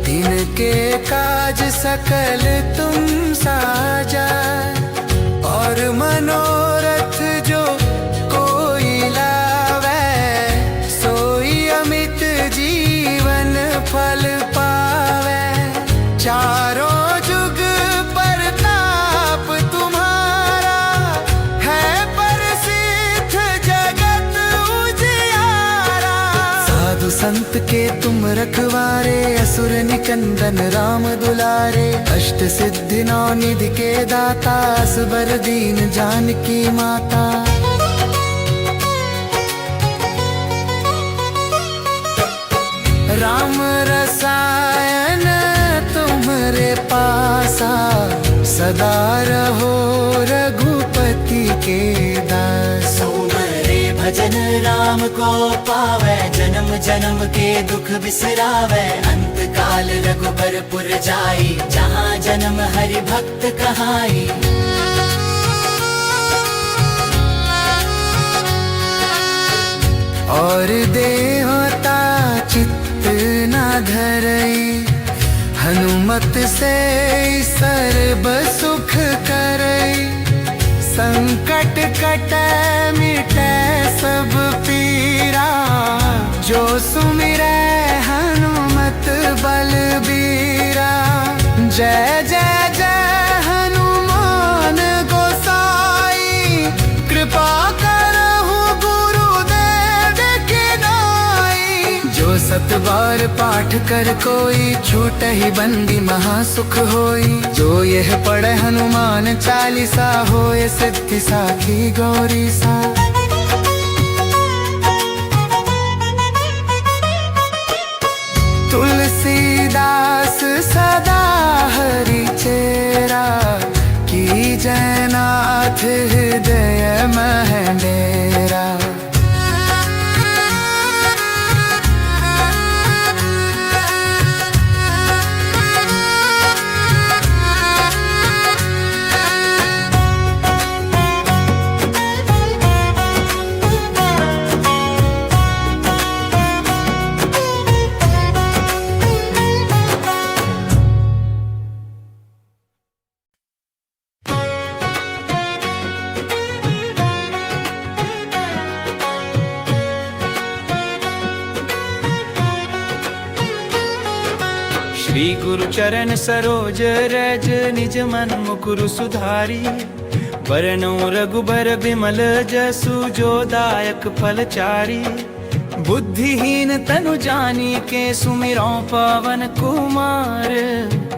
तिनके काज सकल तुम साजा। और मनोरथ जो कोई लावे, सोई अमित जीवन फल पावे। चारों जुग परताप तुम्हारा, है प्रसिद्ध जगत उजियारा। साधु संत के तुम रखवारे, असुर निकंदन राम दुलारे। अष्ट सिद्धि नौ निधि के दाता, असबर दीन जानकी माता। राम रसायन तुम्हरे पासा, सदा रहो रघुपति के दास। तुम्हारे भजन राम को पावे, जन्म जन्म के दुख बिसरावे। अंत काल रघुबरपुर जाई, जहाँ जन्म हरि भक्त कहाई। और देवता चित्त न धरई, हनुमत से सर्व सुख करई। संकट कटै मिटै सब पीरा, जो सुमिरै हनुमत बलबीरा। जय जय जय हनुमान गोसाई, कृपा करहु गुरुदेव की नाई। जो सत बार पाठ कर कोई, छूटहि बंदी महासुख होई। जो यह पढ़े हनुमान चालीसा, होय सिद्धि साखी गौरी सा। तुलसीदास सदा हरि चेरा, की जयनाथ हृदय मह डेरा। श्री गुरु चरण सरोज रज निज मन मुकुरु सुधारी। बरनौ रघुबर बिमल जसु जो दायक फलचारी। बुद्धिहीन तनु जानी के सुमिरौ पवन कुमार।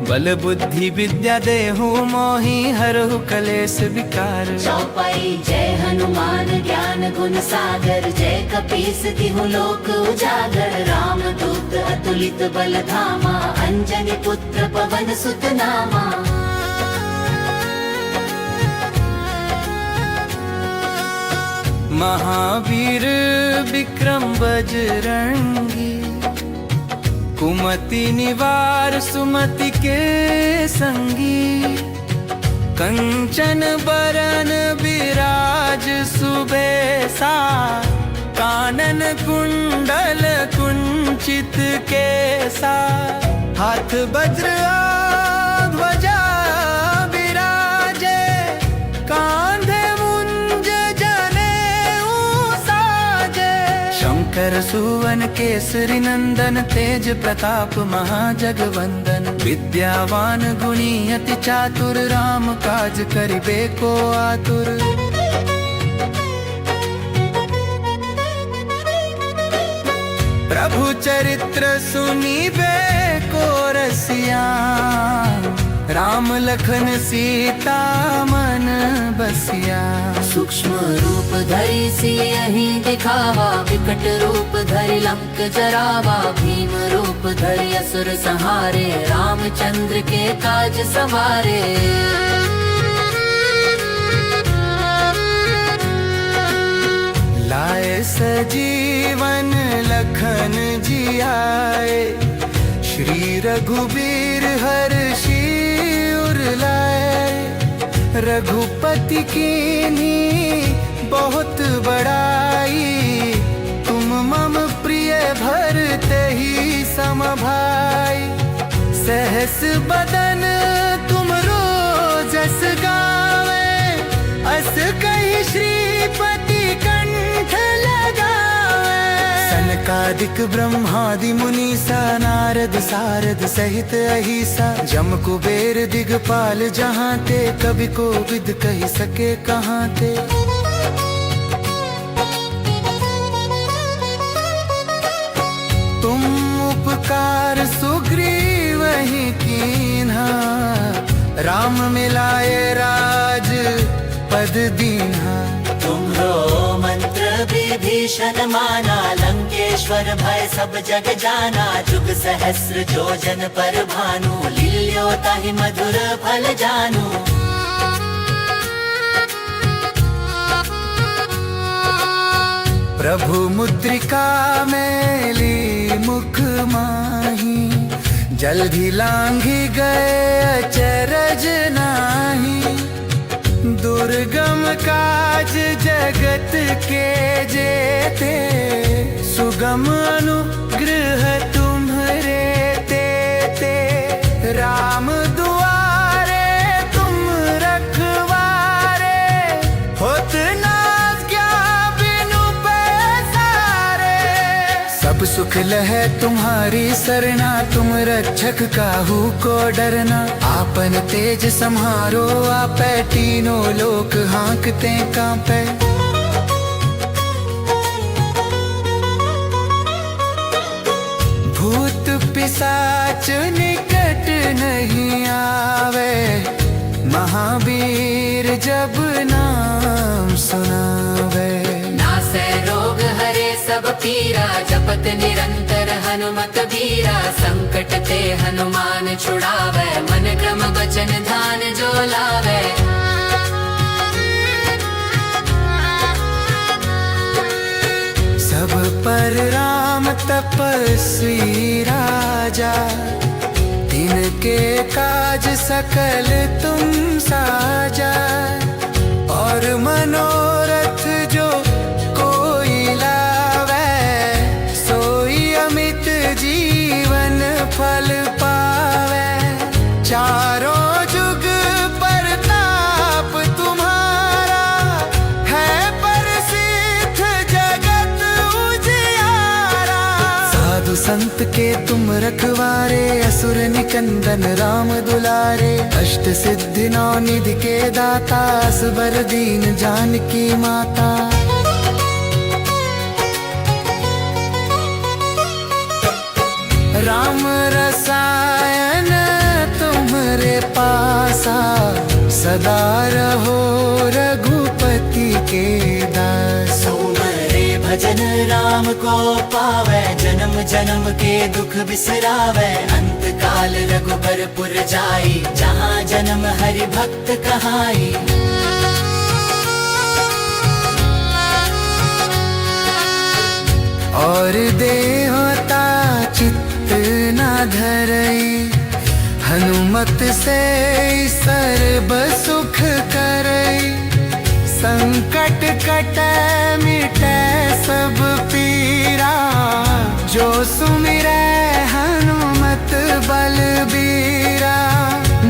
बल बुद्धि विद्या देहु मोहि हरहु कलेश विकार। चौपाई जय हनुमान ज्ञान गुण सागर। जय कपीस तिहु लोक उजागर। राम दूत अतुलित बल धामा। अंजनी पुत्र पवन सुत नामा। महावीर विक्रम बजरंगी। कुमति निवार सुमति के संगी। कंचन बरन विराज सुबेसा। कानन कुंडल कुंचित केसा। हाथ वज्र ध्वजा विराजे। कांधे मुंज जनेऊ साजे। शंकर सुवन केसरी नंदन। तेज प्रताप महाजगवंदन। विद्यावान गुणी अति चातुर। राम काज करिबे को आतुर। प्रभु चरित्र सुनीबे को रसिया। राम लखन सीता मन बसिया। सूक्ष्म रूप धरि सियहि दिखावा। विकट रूप धरि लंक जरावा। भीम रूप धरि असुर संहारे। रामचंद्र के काज सवारे। लाए सजीवन लखन जियाए। श्री रघुबीर हर्षि उर लाए। रघुपति कीन्ही बहुत बड़ाई। तुम मम प्रिय भरते ही सम भाई। सहस बदन तुम रोजस गावे। अस कहि श्रीपति कंठ लगावे। सनकादिक ब्रह्मादि मुनीसा। नारद सारद सहित अहिसा। जम कुबेर दिगपाल जहाँ ते। कवि को विद कही सके कहाँ ते। तुम उपकार सुग्रीव ही कीन्हा। राम मिलाए राज पद दीन्हा। तुम्हरो मंत्र विभीषण माना। लंकेश्वर भय सब जग जाना। जुग सहस्र जोजन पर भानु। लील्यो ताहि मधुर फल जानू। प्रभु मुद्रिका मेली मुख माही। जल्दी लांघी गए अचरज नाही। दुर्गम काज जगत के जेते। सुगम अनुग्रह तुम्हरे तेते। राम दुआरे तुम रखवारे। होत ना क्या बिनु पैसारे। सब सुख लहै तुम्हारी सरना। तुम रक्षक काहू को डरना। आपन तेज सम्हारो आपै। तीनों लोक हाँकते कांपै। भूत पिशाच निकट नहीं आवे। महावीर जब नाम सुनावे। नासै रोग हरे सब पीरा। जपत निरंतर हनुमत बीरा। संकट ते हनुमान छुड़ावे। मन क्रम वचन ध्यान जो लावे। सब पर राम तपस्वी राजा। तिनके काज सकल तुम साजा। और मनोरथ जो कोई लावे। सोई अमित जीवन फल पावे। चारों जुग परताप तुम्हारा। है प्रसिद्ध जगत उजियारा। साधु संत के तुम रखवारे, असुर निकंदन राम दुलारे। अष्ट सिद्धि नौ निधि के दाता, असबर दीन जानकी माता। राम रसायन तुम्हारे पासा, सदा रहो रघुपति के दास। सुमरे भजन राम को पावे, जन्म जन्म के दुख बिसरावे। अंत काल रघुबरपुर जाई, जहाँ जन्म हरि भक्त कहाई। और देवता चित्त न धरई, हनुमत से सर्व सुख करई। संकट कटे मिटे सब पीरा, जो सुमिरै हनुमत बलबीरा।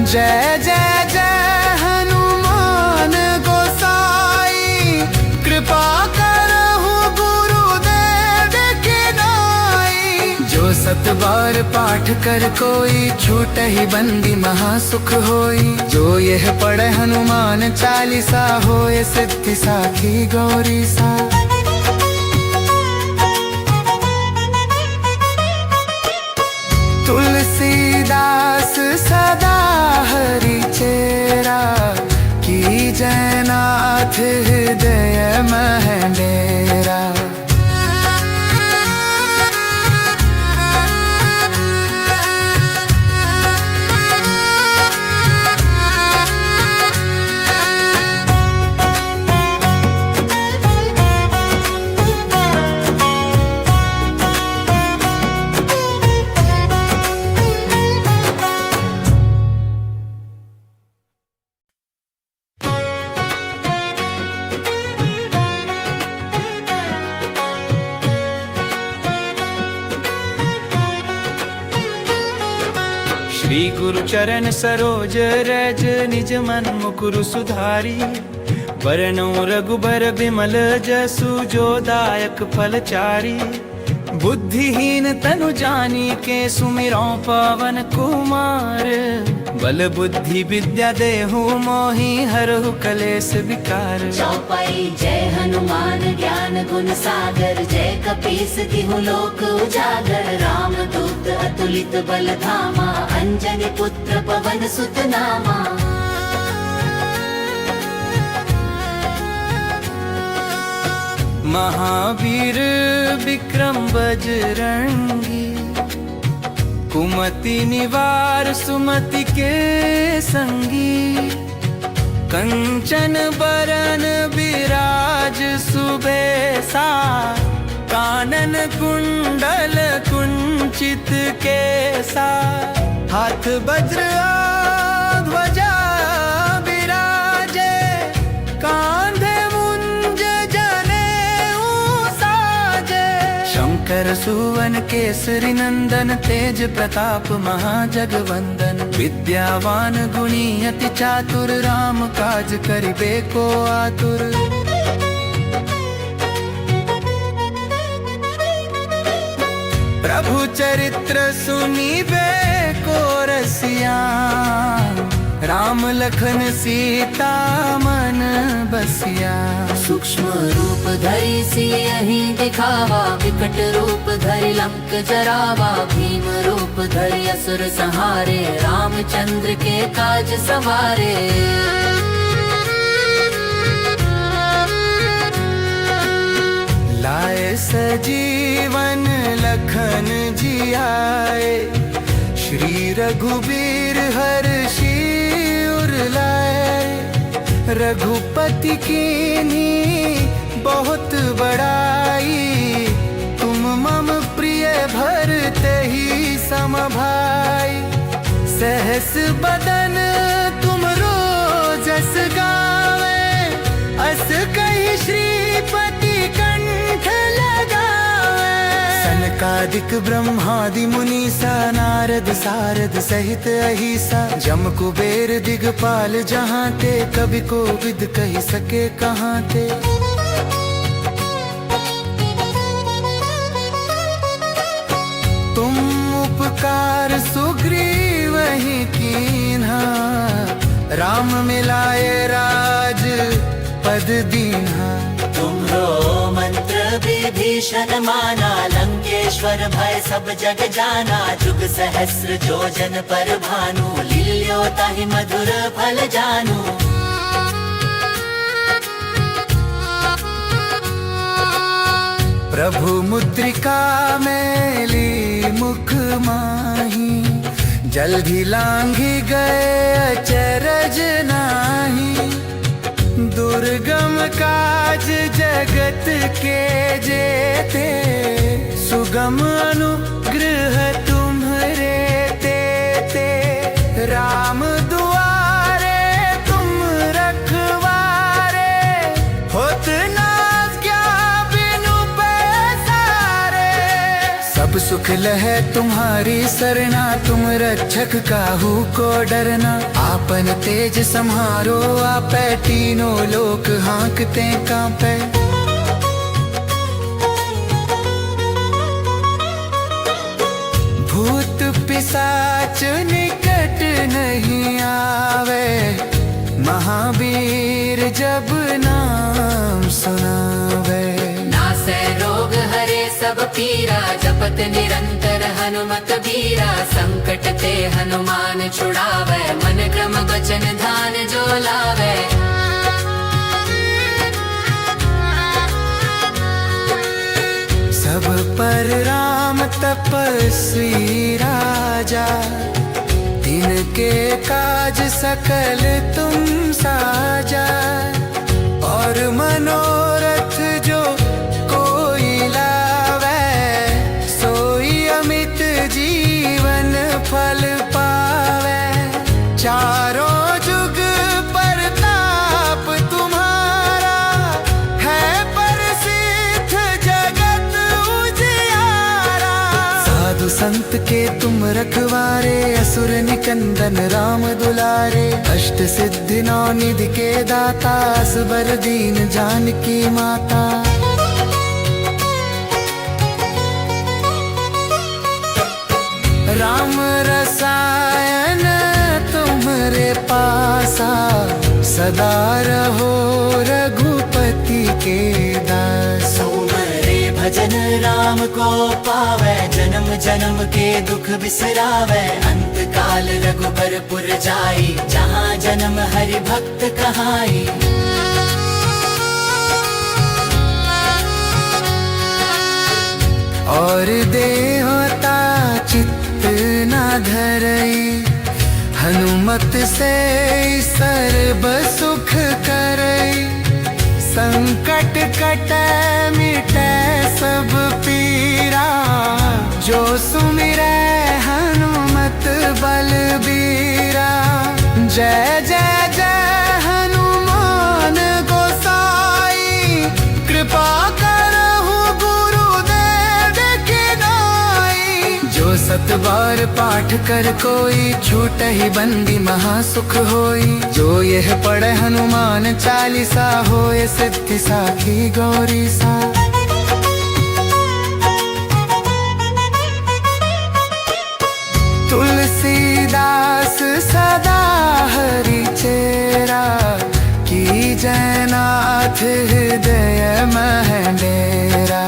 जय जय जय हनुमान गोसाई, कृपा करहु गुरुदेव की नाई। जो सत बार पाठ कर कोई, छूट ही बंदी महासुख होई। जो यह पढ़े हनुमान चालीसा, होए सिद्धि साखी गौरी सा। तुलसीदास सदा हरि चेरा, की जयनाथ हृदय मह डेरा। श्री गुरु चरण सरोज रज, निज मन मुकुरु सुधारी। बरनउँ रघुबर बिमल जसु, जो दायक फल चारी। बुद्धिहीन तनु जानी के, सुमिरौ पवन कुमार। बल बुद्धि विद्या देहु मोहि, हरहु कलेस विकार। चौपाई जय हनुमान ज्ञान गुण सागर, जय कपीस तिहु लोक उजागर। राम दूत अतुलित बल धामा, अंजनी पुत्र पवन सुत नामा। महावीर विक्रम बजरंगी, कुमति निवार सुमति के संगी। कंचन बरन विराज सुबेसा, कानन कुंडल कुंचित केसा। हाथ वज्र ध्वजा विराजे, कांधे मुंज जनेऊ साजे। शंकर सुवन केसरी नंदन, तेज प्रताप महाजगवंदन। विद्यावान गुणी अति चातुर, राम काज करिबे को आतुर। प्रभु चरित्र सुनिबे को रसिया, राम लखन सीता मन बसिया। सूक्ष्म रूप धरि सियहि दिखावा, विकट रूप धरि लंक जरावा। भीम रूप धरि असुर संहारे, रामचंद्र के काज सवारे। लाए सजीवन लखन जियाए, श्री रघुबीर हर्षि उर लाए। रघुपति कीन्ही बहुत बड़ाई, तुम मम प्रिय भरते ही सम भाई। सहस बदन तुम रोजस गावे, अस कहि श्रीपति कंठ लगावे। सनकादिक ब्रह्मादि मुनीसा, नारद सारद सहित अहिसा। जम कुबेर दिगपाल जहाँ ते, कवि कोविद कहि सके कहाँ ते। और सुग्रीव ही कीन्हा, राम मिलाए राज पद दीन्हा। तुम्हरो मंत्र विभीषण माना, लंकेश्वर भय सब जग जाना। जुग सहस्र जोजन पर भानु, लील्यो ताहि मधुर फल जानू। प्रभु मुद्रिका मेली मुख माही, जल्दी लांघी गए अचरज नाही। दुर्गम काज जगत के जेते, सुगम अनुग्रह तुम्हरे तेते। राम दुआरे तुम रखवारे, होत ना क्या बिनु पैसारे। सब सुख लहे तुम्हारी सरना, तुम रक्षक काहू को डरना। आपन तेज सम्हारो आपै, तीनों लोक हाँकते कांपे। भूत पिशाच निकट नहीं आवे, महावीर जब नाम सुनावे। नासै रोग हरे सब पीरा, जपत निरंतर हनुमत बीरा। संकट ते हनुमान छुड़ावे, मन क्रम वचन ध्यान जो लावे। सब पर राम तपस्वी राजा, तिनके काज सकल तुम साजा। और मनोरथ जो कोई लावे, सोई अमित जीवन फल पावे। चारों जुग प्रताप तुम्हारा, है प्रसिद्ध जगत उजियारा। साधु संत के तुम रखवारे, असुर निकंदन राम दुलारे। अष्ट सिद्धि नौ निधि के दाता, असबर दीन जानकी माता। राम रसायन तुम्हरे पासा, सदा रहो रघुपति के दास। सुमरे भजन राम को पावे, जन्म जन्म के दुख बिसरावे। अंत काल रघुबर पुर जाई, जहाँ जन्म हरि भक्त कहाई। और देवता चित्त न धरई, हनुमत से सर्व सुख करई। संकट कटे मिटे सब पीरा, जो सुमिरै हनुमत बलबीरा। जय जय जय हनुमान गोसाई, कृपा करहु गुरुदेव की नाई। जो सत बार पाठ कर कोई, छूट ही बंदी महासुख होई। जो यह पढ़े हनुमान चालीसा, होए सिद्धि साखी गौरी सा। तुलसीदास सदा हरि चेरा, की जयनाथ हृदय मह डेरा।